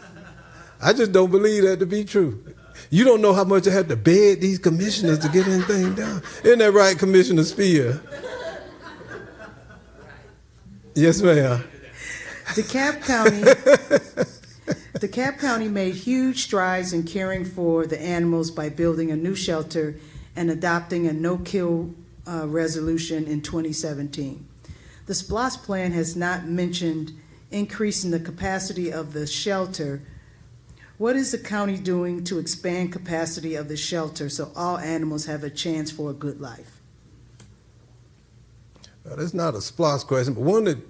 [SPEAKER 2] I just don't believe that to be true. You don't know how much I had to beg these commissioners to get anything done. Isn't that right, Commissioner Spear? Yes, ma'am.
[SPEAKER 1] DeKalb County made huge strides in caring for the animals by building a new shelter and adopting a no-kill resolution in 2017. The SPLOST plan has not mentioned increasing the capacity of the shelter. What is the county doing to expand capacity of the shelter so all animals have a chance for a good life?
[SPEAKER 2] Well, that's not a SPLOST question, but one of the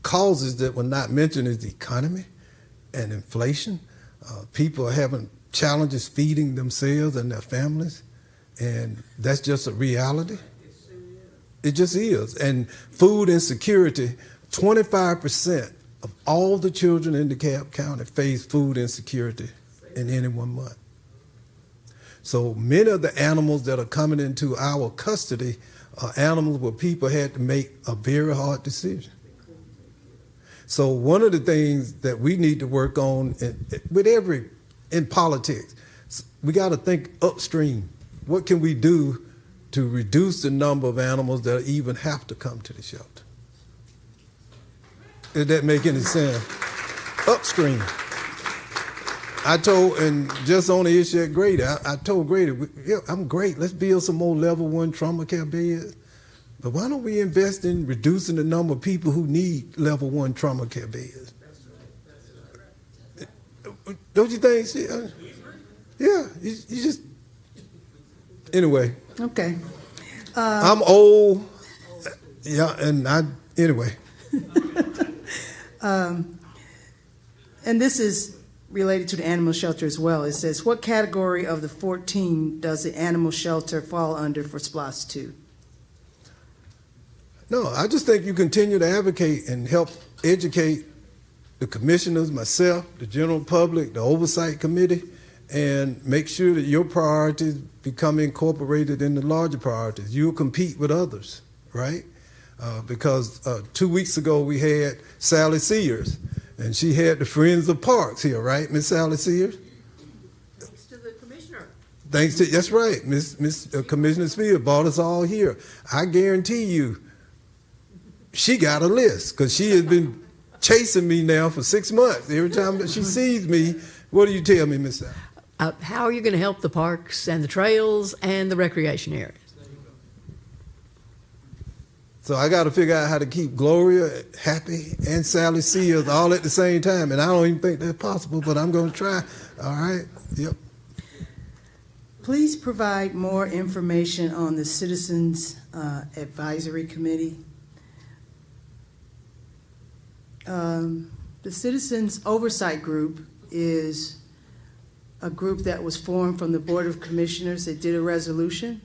[SPEAKER 2] causes that were not mentioned is the economy and inflation. People are having challenges feeding themselves and their families, and that's just a reality. It just is. And food insecurity, 25% of all the children in DeKalb County face food insecurity in any one month. So many of the animals that are coming into our custody are animals where people had to make a very hard decision. So one of the things that we need to work on in politics, we got to think upstream. What can we do to reduce the number of animals that even have to come to the shelter? Did that make any sense? Upstream. And just on the issue at Grady, I told Grady, I'm great, let's build some more level 1 trauma care beds. But why don't we invest in reducing the number of people who need level 1 trauma care beds? Don't you think? Yeah, you just, anyway.
[SPEAKER 1] Okay.
[SPEAKER 2] I'm old. Yeah, anyway.
[SPEAKER 1] And this is related to the animal shelter as well. It says, what category of the 14 does the animal shelter fall under for SPLOST 2?
[SPEAKER 2] No, I just think you continue to advocate and help educate the commissioners, myself, the general public, the oversight committee, and make sure that your priorities become incorporated in the larger priorities. You'll compete with others, right? Because 2 weeks ago we had Sally Sears, and she had the Friends of Parks here, right, Miss Sally Sears?
[SPEAKER 10] Thanks to the commissioner.
[SPEAKER 2] Thanks to, that's right, Miss Commissioner Spears brought us all here. I guarantee you, she got a list, because she has been chasing me now for 6 months. Every time that she sees me, what do you tell me, Miss Sally?
[SPEAKER 10] How are you going to help the parks and the trails and the recreation areas?
[SPEAKER 2] So I got to figure out how to keep Gloria happy and Sally Sears all at the same time. And I don't even think that's possible, but I'm going to try. All right? Yep.
[SPEAKER 1] Please provide more information on the Citizens Advisory Committee. The Citizens Oversight Group is a group that was formed from the Board of Commissioners that did a resolution.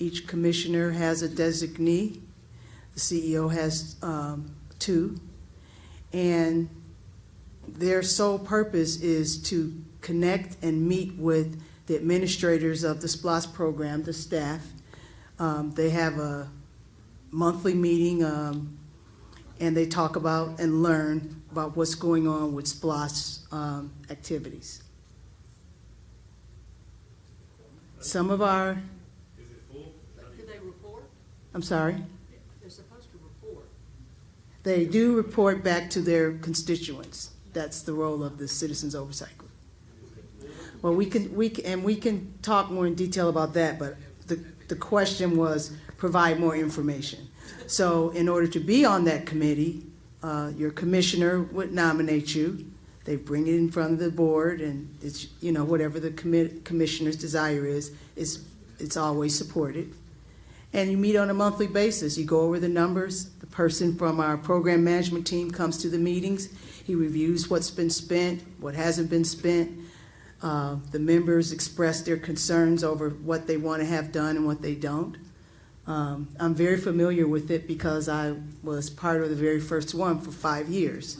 [SPEAKER 1] Each commissioner has a designee. The CEO has 2. And their sole purpose is to connect and meet with the administrators of the SPLOST program, the staff. They have a monthly meeting and they talk about and learn about what's going on with SPLOST activities. Some of our...
[SPEAKER 10] Do they report?
[SPEAKER 1] I'm sorry?
[SPEAKER 10] They're supposed to report.
[SPEAKER 1] They do report back to their constituents. That's the role of the Citizens Oversight Group. Well, we can talk more in detail about that, but the question was provide more information. So in order to be on that committee, your commissioner would nominate you. They bring it in front of the board, and it's, you know, whatever the commissioner's desire is, it's always supported. And you meet on a monthly basis. You go over the numbers. The person from our program management team comes to the meetings. He reviews what's been spent, what hasn't been spent. The members express their concerns over what they want to have done and what they don't. I'm very familiar with it because I was part of the very first one for 5 years.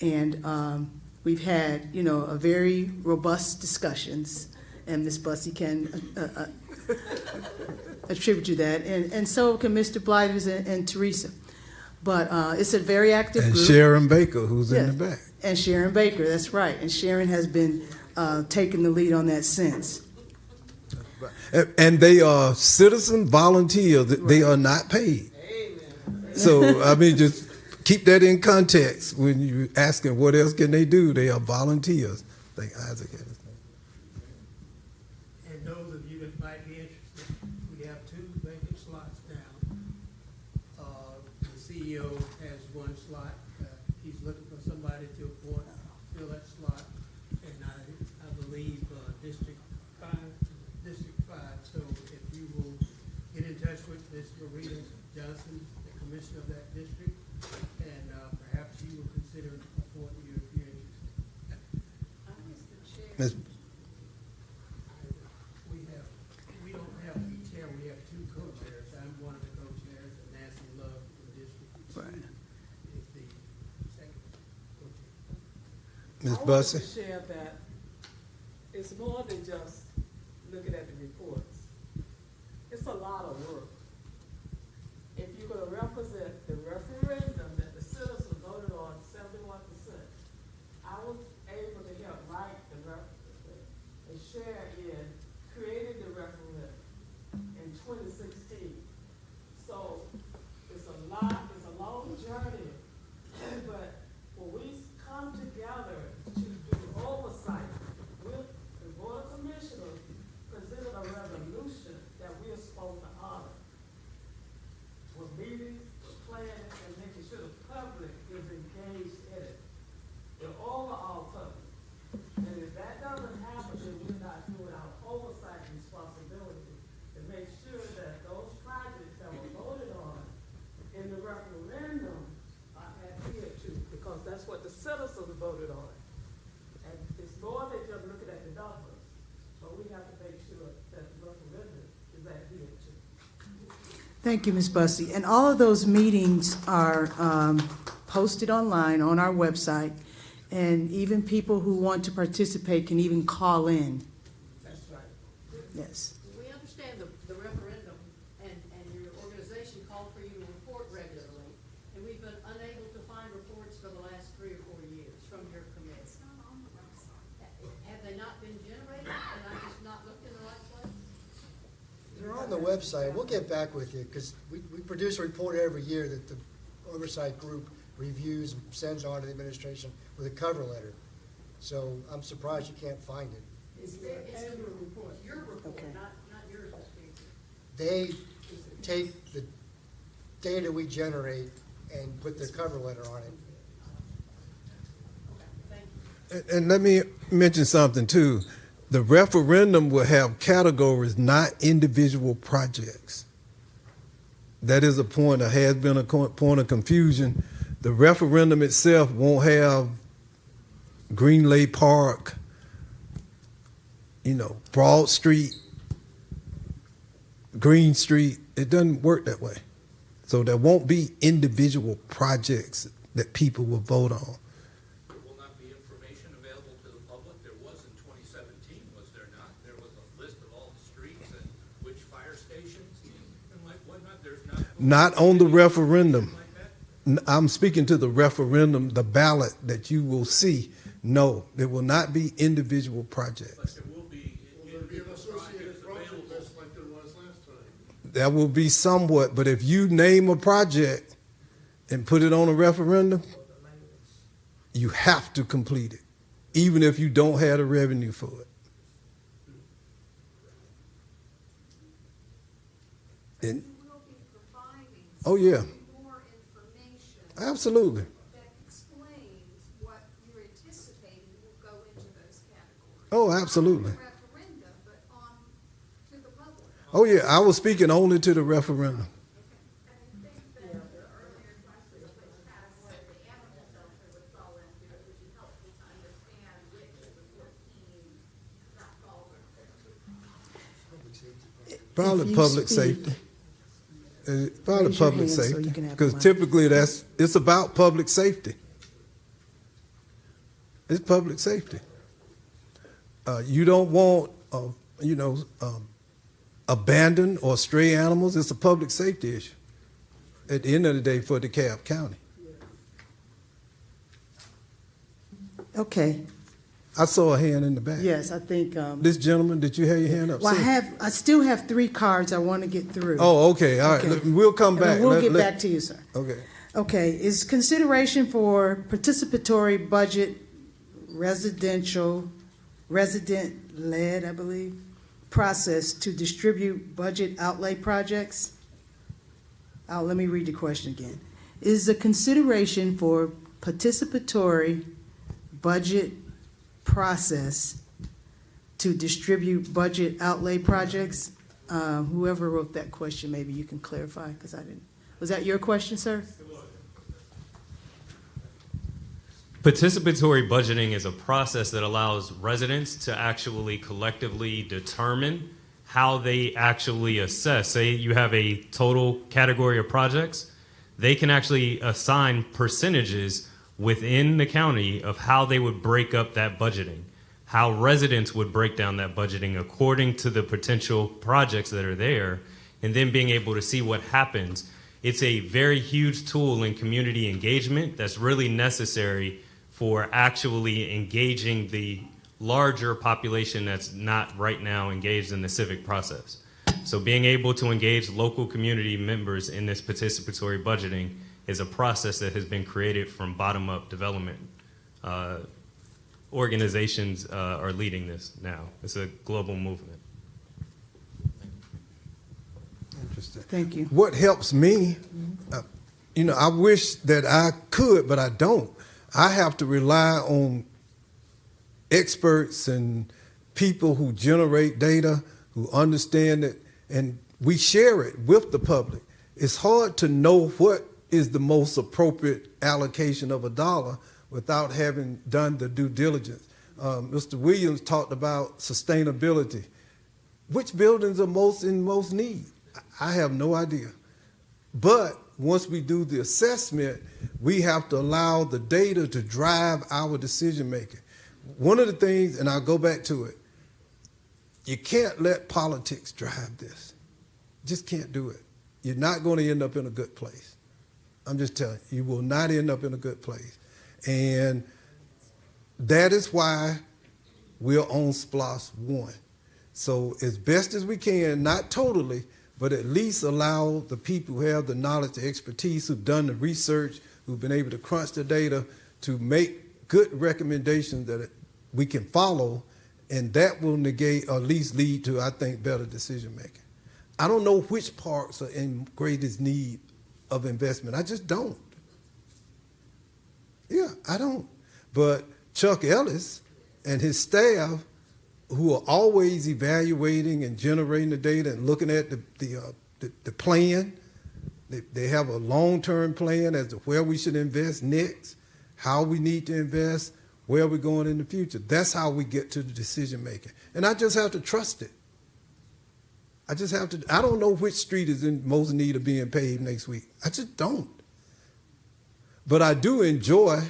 [SPEAKER 1] And we've had, you know, a very robust discussions, and Ms. Bussey can attribute to that, and so can Mr. Blighters and Teresa. But it's a very active group.
[SPEAKER 2] And Sharon Baker, who's in the back.
[SPEAKER 1] And Sharon Baker, that's right. And Sharon has been taking the lead on that since.
[SPEAKER 2] And they are citizen volunteers. Right. They are not paid. Amen. So, I mean, just keep that in context when you're asking what else can they do. They are volunteers. I think Isaac had his name.
[SPEAKER 11] And those of you that might be interested, we have 2 vacant slots now. The CEO has 1 slot. He's looking for somebody to appoint, fill that slot. And I believe District 5. So if you will get in touch with Ms. Marita Johnson, the commissioner of that district, and perhaps you will consider appointing you if you're interested. We don't have a chair. We have 2 co-chairs. I'm one of the co-chairs, and Nancy Love from the district is the second co-chair.
[SPEAKER 2] Ms.
[SPEAKER 12] I
[SPEAKER 2] Bussey?
[SPEAKER 12] want to share that it's more than just looking at the reports. It's a lot of work. If you're going to represent the referendum that the citizens voted on 71%, I was able to help write the referendum and share in creating the referendum in 2016. So it's a lot, it's a long journey, but when we come together to do oversight with the Board of Commissioners, presented a resolution that we are supposed to honor. With meetings, with planning, and making sure the public is engaged in it. The overall public. And if that doesn't happen, then we're not doing our oversight responsibility to make sure that those projects that were voted on in the referendum are adhered to, because that's what the citizens voted on. And it's more than just looking at the numbers. But we have to make sure that the referendum is adhered to.
[SPEAKER 1] Thank you, Ms. Bussey. And all of those meetings are posted online on our website, And even people who want to participate can even call in.
[SPEAKER 11] That's right.
[SPEAKER 1] Yes.
[SPEAKER 10] We understand the referendum, and your organization called for you to report regularly, and we've been unable to find reports for the last 3 or 4 years from your committee. It's not on the website. Have they not been generated, and I just not looked in the right place?
[SPEAKER 7] They're on the website. We'll get back with you because we produce a report every year that the oversight group reviews and sends on to the administration with a cover letter. So I'm surprised you can't find it.
[SPEAKER 10] It's your report,
[SPEAKER 1] Okay.
[SPEAKER 10] not yours.
[SPEAKER 7] They take the data we generate and put their cover letter on it.
[SPEAKER 2] And let me mention something too. The referendum will have categories, not individual projects. That is a point, or has been a point of confusion. The referendum itself won't have Greenlay Park, Broad Street, Green Street. It doesn't work that way. So there won't be individual projects that people will vote on.
[SPEAKER 9] There will not be information available to the public. There was in 2017, was there not? There was a list of all the streets and which fire stations and whatnot. There's
[SPEAKER 2] Not on the referendum. I'm speaking to the referendum, the ballot that you will see. No, there will not be individual projects.
[SPEAKER 9] But there will be individual projects available. Like there was last time.
[SPEAKER 2] There will be somewhat, but if you name a project and put it on a referendum, you have to complete it, even if you don't have the revenue for it. And, oh yeah. Absolutely.
[SPEAKER 13] That explains what you're anticipating will go into those categories.
[SPEAKER 2] Oh, absolutely.
[SPEAKER 13] Not on the referendum, but on to the public.
[SPEAKER 2] Oh yeah, I was speaking only to the referendum. Probably
[SPEAKER 1] you
[SPEAKER 2] public
[SPEAKER 1] speak,
[SPEAKER 2] safety. Probably
[SPEAKER 1] raise your
[SPEAKER 2] public
[SPEAKER 1] hand so
[SPEAKER 2] safety,
[SPEAKER 1] you can have
[SPEAKER 2] because
[SPEAKER 1] the mic.
[SPEAKER 2] typically it's about public safety. It's public safety. You don't want, abandoned or stray animals. It's a public safety issue. At the end of the day, for DeKalb County.
[SPEAKER 1] Okay.
[SPEAKER 2] I saw a hand in the back.
[SPEAKER 1] Yes, I think.
[SPEAKER 2] This gentleman, did you have your hand up?
[SPEAKER 1] Well,
[SPEAKER 2] sir?
[SPEAKER 1] I still have 3 cards I want to get through.
[SPEAKER 2] Oh, okay. All right.
[SPEAKER 1] Okay.
[SPEAKER 2] We'll come
[SPEAKER 1] And
[SPEAKER 2] back.
[SPEAKER 1] then we'll get back to you, sir.
[SPEAKER 2] Okay.
[SPEAKER 1] Okay, is consideration for participatory budget resident-led, I believe, process to distribute budget outlay projects? Let me read the question again. Is the consideration for participatory budget process to distribute budget outlay projects? Whoever wrote that question, maybe you can clarify, because I didn't. Was that your question, sir?
[SPEAKER 14] Participatory budgeting is a process that allows residents to actually collectively determine how they actually assess. Say you have a total category of projects, they can actually assign percentages within the county of how they would break up that budgeting, how residents would break down that budgeting according to the potential projects that are there, and then being able to see what happens. It's a very huge tool in community engagement that's really necessary for actually engaging the larger population that's not right now engaged in the civic process. So being able to engage local community members in this participatory budgeting is a process that has been created from bottom-up development. Organizations are leading this now. It's a global movement.
[SPEAKER 2] Interesting.
[SPEAKER 1] Thank you.
[SPEAKER 2] What helps me, I wish that I could, but I don't. I have to rely on experts and people who generate data, who understand it, and we share it with the public. It's hard to know what is the most appropriate allocation of a dollar without having done the due diligence. Mr. Williams talked about sustainability. Which buildings are in most need? I have no idea. But once we do the assessment, we have to allow the data to drive our decision making. One of the things, and I'll go back to it, you can't let politics drive this. Just can't do it. You're not going to end up in a good place. I'm just telling you, you will not end up in a good place. And that is why we're on SPLOST 1. So as best as we can, not totally, but at least allow the people who have the knowledge, the expertise, who've done the research, who've been able to crunch the data, to make good recommendations that we can follow, and that will negate or at least lead to, I think, better decision making. I don't know which parts are in greatest need of investment. I just don't. Yeah, I don't. But Chuck Ellis and his staff, who are always evaluating and generating the data and looking at the plan, they have a long-term plan as to where we should invest next, how we need to invest, where we're going in the future. That's how we get to the decision making. And I just have to trust it. I just have to. I don't know which street is in most need of being paved next week. I just don't. But I do enjoy.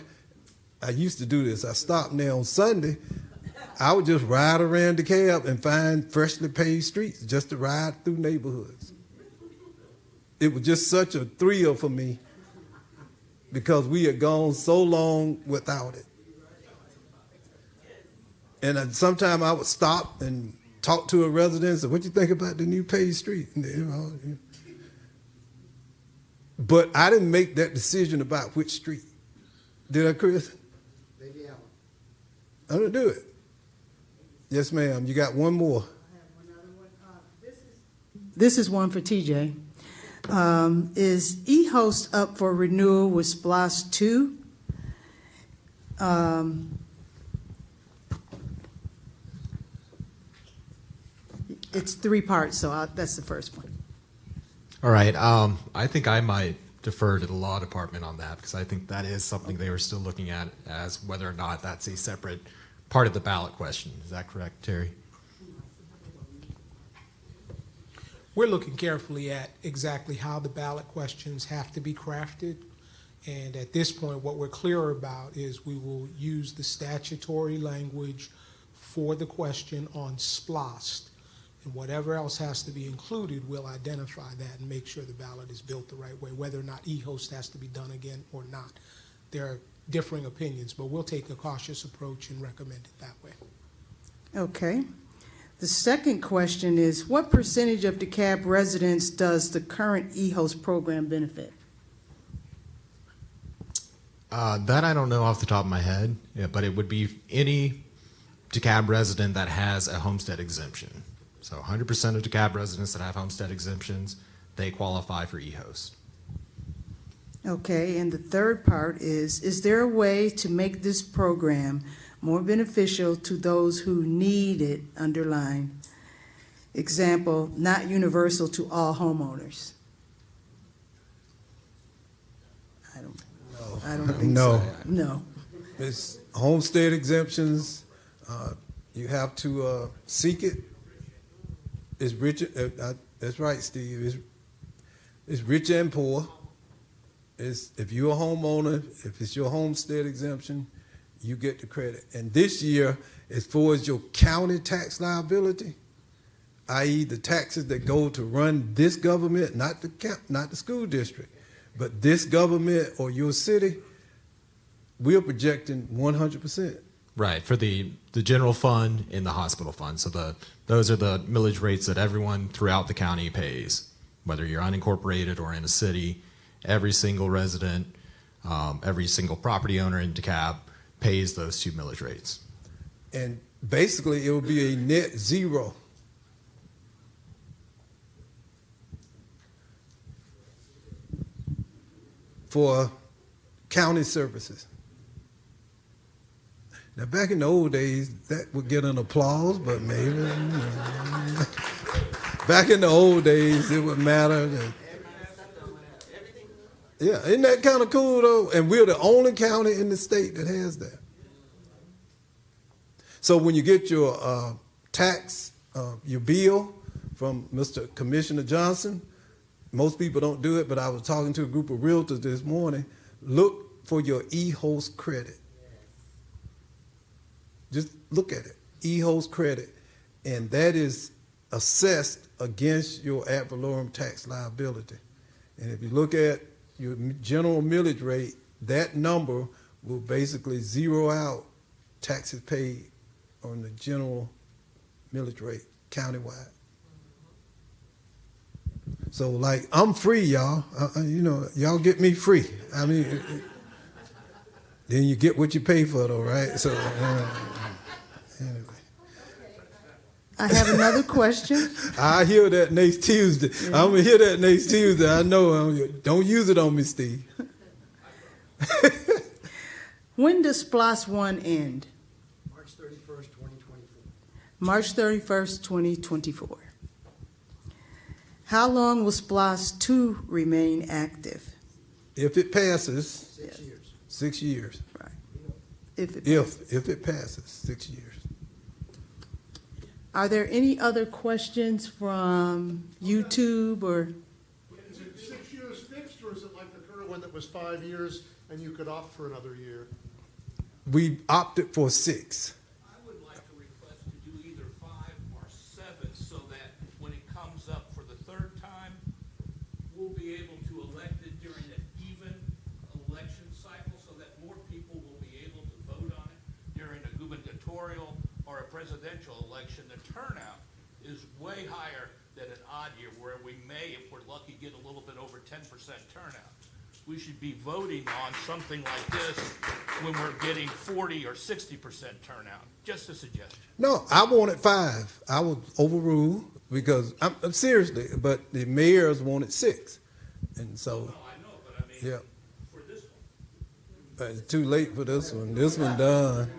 [SPEAKER 2] I used to do this. I stopped there on Sunday. I would just ride around the cab and find freshly paved streets just to ride through neighborhoods. It was just such a thrill for me because we had gone so long without it. And sometimes I would stop and talk to a resident and say, what do you think about the new paved street? But I didn't make that decision about which street. Did I, Chris? I didn't do it. Yes, ma'am. You got one more.
[SPEAKER 1] This is one for TJ. Is eHost up for renewal with SPLOST 2? It's 3 parts, so that's the first one.
[SPEAKER 6] All right. I think I might defer to the law department on that because I think that is something they were still looking at as whether or not that's a separate part of the ballot question. Is that correct, Terry?
[SPEAKER 5] We're looking carefully at exactly how the ballot questions have to be crafted. And at this point, what we're clear about is we will use the statutory language for the question on SPLOST. And whatever else has to be included, we'll identify that and make sure the ballot is built the right way, whether or not eHost has to be done again or not. There are differing opinions, but we'll take a cautious approach and recommend it that way.
[SPEAKER 1] Okay. The second question is, what percentage of DeKalb residents does the current eHost program benefit?
[SPEAKER 6] That I don't know off the top of my head, but it would be any DeKalb resident that has a homestead exemption. So 100% of DeKalb residents that have homestead exemptions, they qualify for eHost.
[SPEAKER 1] Okay, and the third part is there a way to make this program more beneficial to those who need it, underlined? Example, not universal to all homeowners. I don't think so. No.
[SPEAKER 2] It's homestead exemptions. You have to seek it. It's rich. That's right, Steve. It's rich and poor. If you're a homeowner, if it's your homestead exemption, you get the credit. And this year, as far as your county tax liability, i.e. the taxes that go to run this government, not the school district, but this government or your city, we're projecting 100%.
[SPEAKER 6] Right, for the general fund and the hospital fund. So those are the millage rates that everyone throughout the county pays, whether you're unincorporated or in a city. Every single resident, every single property owner in DeKalb pays those 2 millage rates.
[SPEAKER 2] And basically, it will be a net zero. For county services. Now, back in the old days, that would get an applause, but maybe. Back in the old days, it would matter. Yeah, isn't that kind of cool, though? And we're the only county in the state that has that. So when you get your tax, your bill from Mr. Commissioner Johnson, most people don't do it, but I was talking to a group of realtors this morning. Look for your e-host credit. Just look at it, e-host credit. And that is assessed against your ad valorem tax liability. And if you look at your general millage rate, that number will basically zero out taxes paid on the general millage rate countywide. So, like, I'm free, y'all. Y'all get me free. I mean, then you get what you pay for, though, right? So, anyway.
[SPEAKER 1] I have another question.
[SPEAKER 2] I hear that next Tuesday. Yeah. I'm going to hear that next Tuesday. I know. Don't use it on me, Steve.
[SPEAKER 1] When does SPLOST 1 end?
[SPEAKER 7] March 31st, 2024.
[SPEAKER 1] March 31st, 2024. How long will SPLOST 2 remain active?
[SPEAKER 2] If it passes,
[SPEAKER 7] 6 years.
[SPEAKER 2] 6 years.
[SPEAKER 1] Right. If it passes, 6 years. Are there any other questions from YouTube or?
[SPEAKER 15] Is it 6 years fixed, or is it like the current one that was 5 years and you could opt for another year?
[SPEAKER 2] We opted for 6.
[SPEAKER 9] I would like to request to do either 5 or 7 so that when it comes up for the third time, we'll be able to elect it during an even election cycle so that more people will be able to vote on it during a gubernatorial or a presidential election. The turnout is way higher than an odd year where we may, if we're lucky, get a little bit over 10% turnout. We should be voting on something like this when we're getting 40 or 60% turnout. Just a suggestion.
[SPEAKER 2] No, I wanted 5. I was overruled because I'm seriously, but the mayors wanted 6, and so.
[SPEAKER 9] No, I know, but I mean,
[SPEAKER 2] yeah.
[SPEAKER 9] For this one.
[SPEAKER 2] But it's too late for this one. This one done.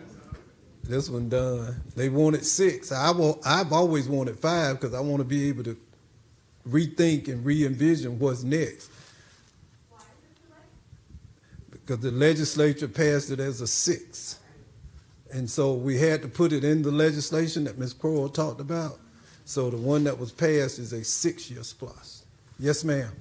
[SPEAKER 2] This one done. They wanted 6. I've always wanted 5 because I want to be able to rethink and re-envision what's next. Because the legislature passed it as a 6. And so we had to put it in the legislation that Ms. Crowell talked about. So the one that was passed is a 6-year SPLOST. Yes, ma'am.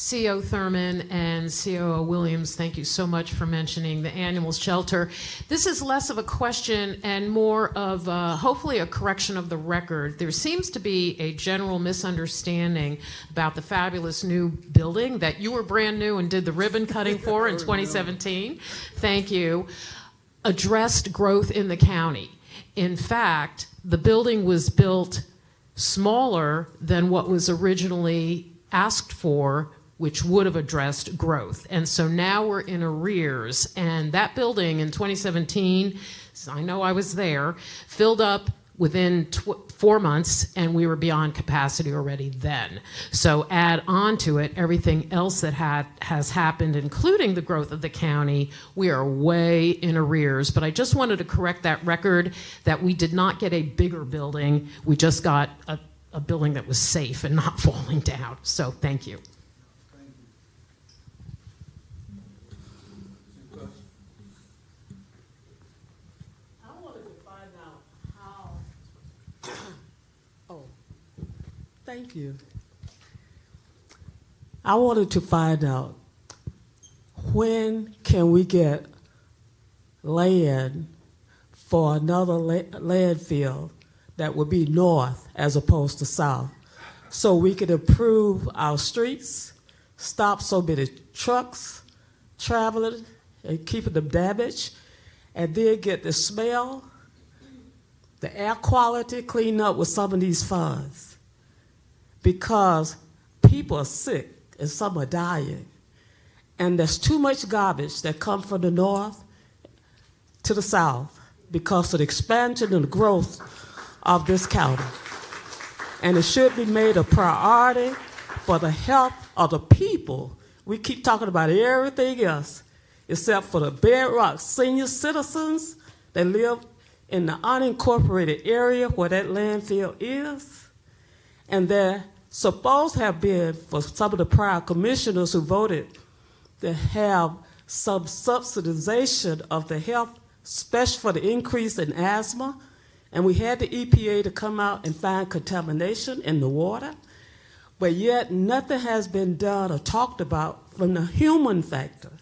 [SPEAKER 16] CO Thurman and COO Williams, thank you so much for mentioning the annual shelter. This is less of a question and more of hopefully a correction of the record. There seems to be a general misunderstanding about the fabulous new building that you were brand new and did the ribbon cutting for in 2017. Thank you. Addressed growth in the county. In fact, the building was built smaller than what was originally asked for, which would have addressed growth. And so now we're in arrears. And that building in 2017, I know I was there, filled up within 4 months, and we were beyond capacity already then. So add on to it everything else that has happened, including the growth of the county. We are way in arrears. But I just wanted to correct that record that we did not get a bigger building. We just got a building that was safe and not falling down. So thank you.
[SPEAKER 12] Thank you. I wanted to find out when can we get land for another landfill that would be north as opposed to south, so we could improve our streets, stop so many trucks traveling and keeping them damaged, and then get the smell, the air quality cleaned up with some of these funds. Because people are sick and some are dying. And there's too much garbage that comes from the north to the south because of the expansion and the growth of this county. And it should be made a priority for the health of the people. We keep talking about everything else except for the bedrock senior citizens that live in the unincorporated area where that landfill is. And there supposed to have been, for some of the prior commissioners who voted, to have some subsidization of the health, especially for the increase in asthma. And we had the EPA to come out and find contamination in the water. but yet nothing has been done or talked about from the human factor.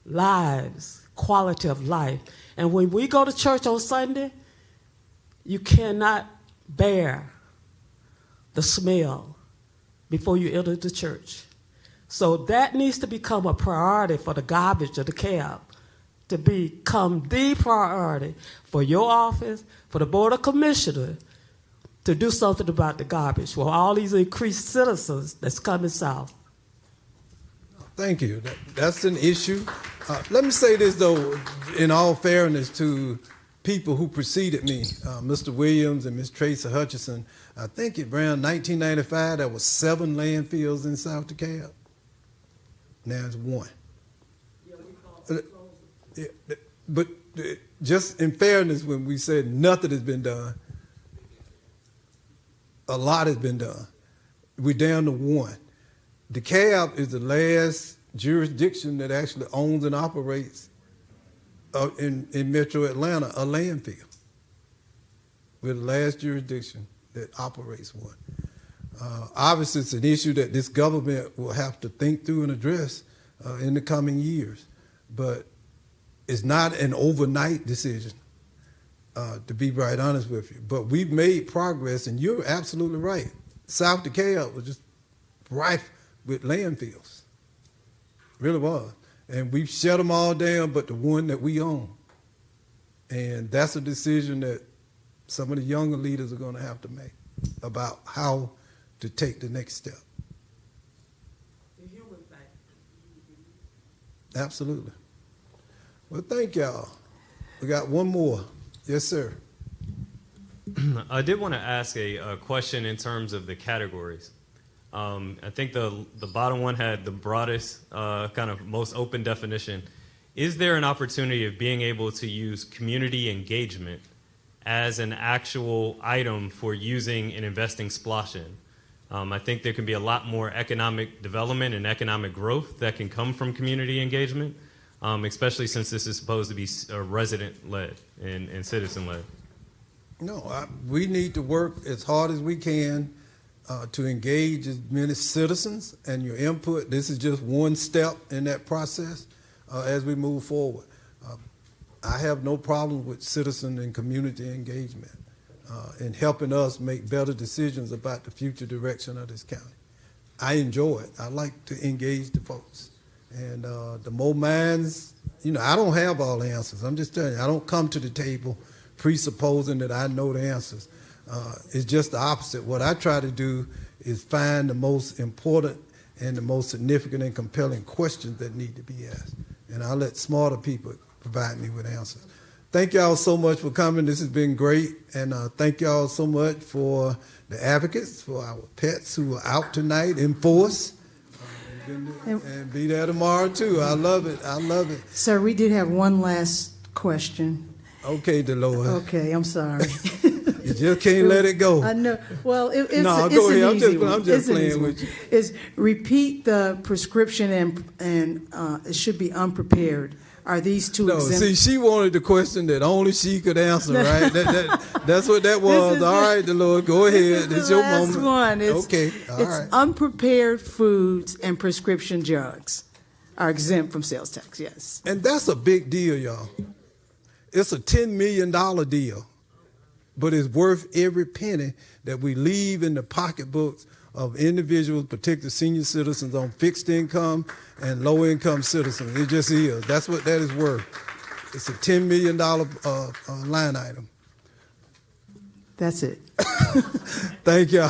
[SPEAKER 12] Lives, quality of life. And when we go to church on Sunday, you cannot bear the smell before you enter the church. So that needs to become a priority for the garbage of the cab, to become the priority for your office, for the Board of Commissioners, to do something about the garbage for all these increased citizens that's coming south.
[SPEAKER 2] Thank you. That's an issue. Let me say this, though, in all fairness to people who preceded me, Mr. Williams and Ms. Tracy Hutchison. I think around 1995, there were 7 landfills in South DeKalb. Now it's 1. But just in fairness, when we said nothing has been done, a lot has been done. We're down to 1. DeKalb is the last jurisdiction that actually owns and operates in Metro Atlanta a landfill. We're the last jurisdiction that operates one. Obviously, it's an issue that this government will have to think through and address in the coming years. But it's not an overnight decision, to be right honest with you. But we've made progress, and you're absolutely right. South DeKalb was just rife with landfills. Really was. And we've shut them all down but the one that we own. And that's a decision that some of the younger leaders are going to have to make about how to take the next step.
[SPEAKER 12] The human factor.
[SPEAKER 2] Absolutely. Well, thank y'all. We got one more. Yes, sir.
[SPEAKER 14] I did want to ask a question in terms of the categories. I think the bottom one had the broadest, kind of most open definition. Is there an opportunity of being able to use community engagement as an actual item for using and investing SPLOST in? I think there can be a lot more economic development and economic growth that can come from community engagement, especially since this is supposed to be resident-led and citizen-led.
[SPEAKER 2] No, we need to work as hard as we can to engage as many citizens, and your input, this is just one step in that process as we move forward. I have no problem with citizen and community engagement in helping us make better decisions about the future direction of this county. I enjoy it. I like to engage the folks. And the more minds, I don't have all the answers. I'm just telling you, I don't come to the table presupposing that I know the answers. It's just the opposite. What I try to do is find the most important and the most significant and compelling questions that need to be asked. And I'll let smarter people provide me with answers. Thank y'all so much for coming. This has been great. And thank y'all so much for the advocates, for our pets who are out tonight in force. And be there tomorrow, too. I love it. I love it.
[SPEAKER 1] Sir, we did have one last question.
[SPEAKER 2] Okay, Dolores.
[SPEAKER 1] Okay, I'm sorry.
[SPEAKER 2] You just can't let it go.
[SPEAKER 1] I know. Well, it's
[SPEAKER 2] no,
[SPEAKER 1] it's
[SPEAKER 2] go
[SPEAKER 1] an
[SPEAKER 2] ahead.
[SPEAKER 1] easy one.
[SPEAKER 2] I'm just
[SPEAKER 1] It's an
[SPEAKER 2] playing
[SPEAKER 1] easy
[SPEAKER 2] with
[SPEAKER 1] one.
[SPEAKER 2] you.
[SPEAKER 1] Is repeat the prescription and it should be unprepared. Are these two
[SPEAKER 2] No,
[SPEAKER 1] exempt?
[SPEAKER 2] see, she wanted the question that only she could answer, right? That's what that was. All right, Dolores, go ahead. It's your moment.
[SPEAKER 1] One.
[SPEAKER 2] Okay, all
[SPEAKER 1] it's
[SPEAKER 2] right.
[SPEAKER 1] unprepared foods and prescription drugs are exempt from sales tax, yes.
[SPEAKER 2] And that's a big deal, y'all. It's a $10 million deal, but it's worth every penny that we leave in the pocketbooks of individuals, particularly senior citizens on fixed income and low-income citizens. It just is. That's what that is worth. It's a $10 million line item.
[SPEAKER 1] That's it.
[SPEAKER 2] Thank y'all.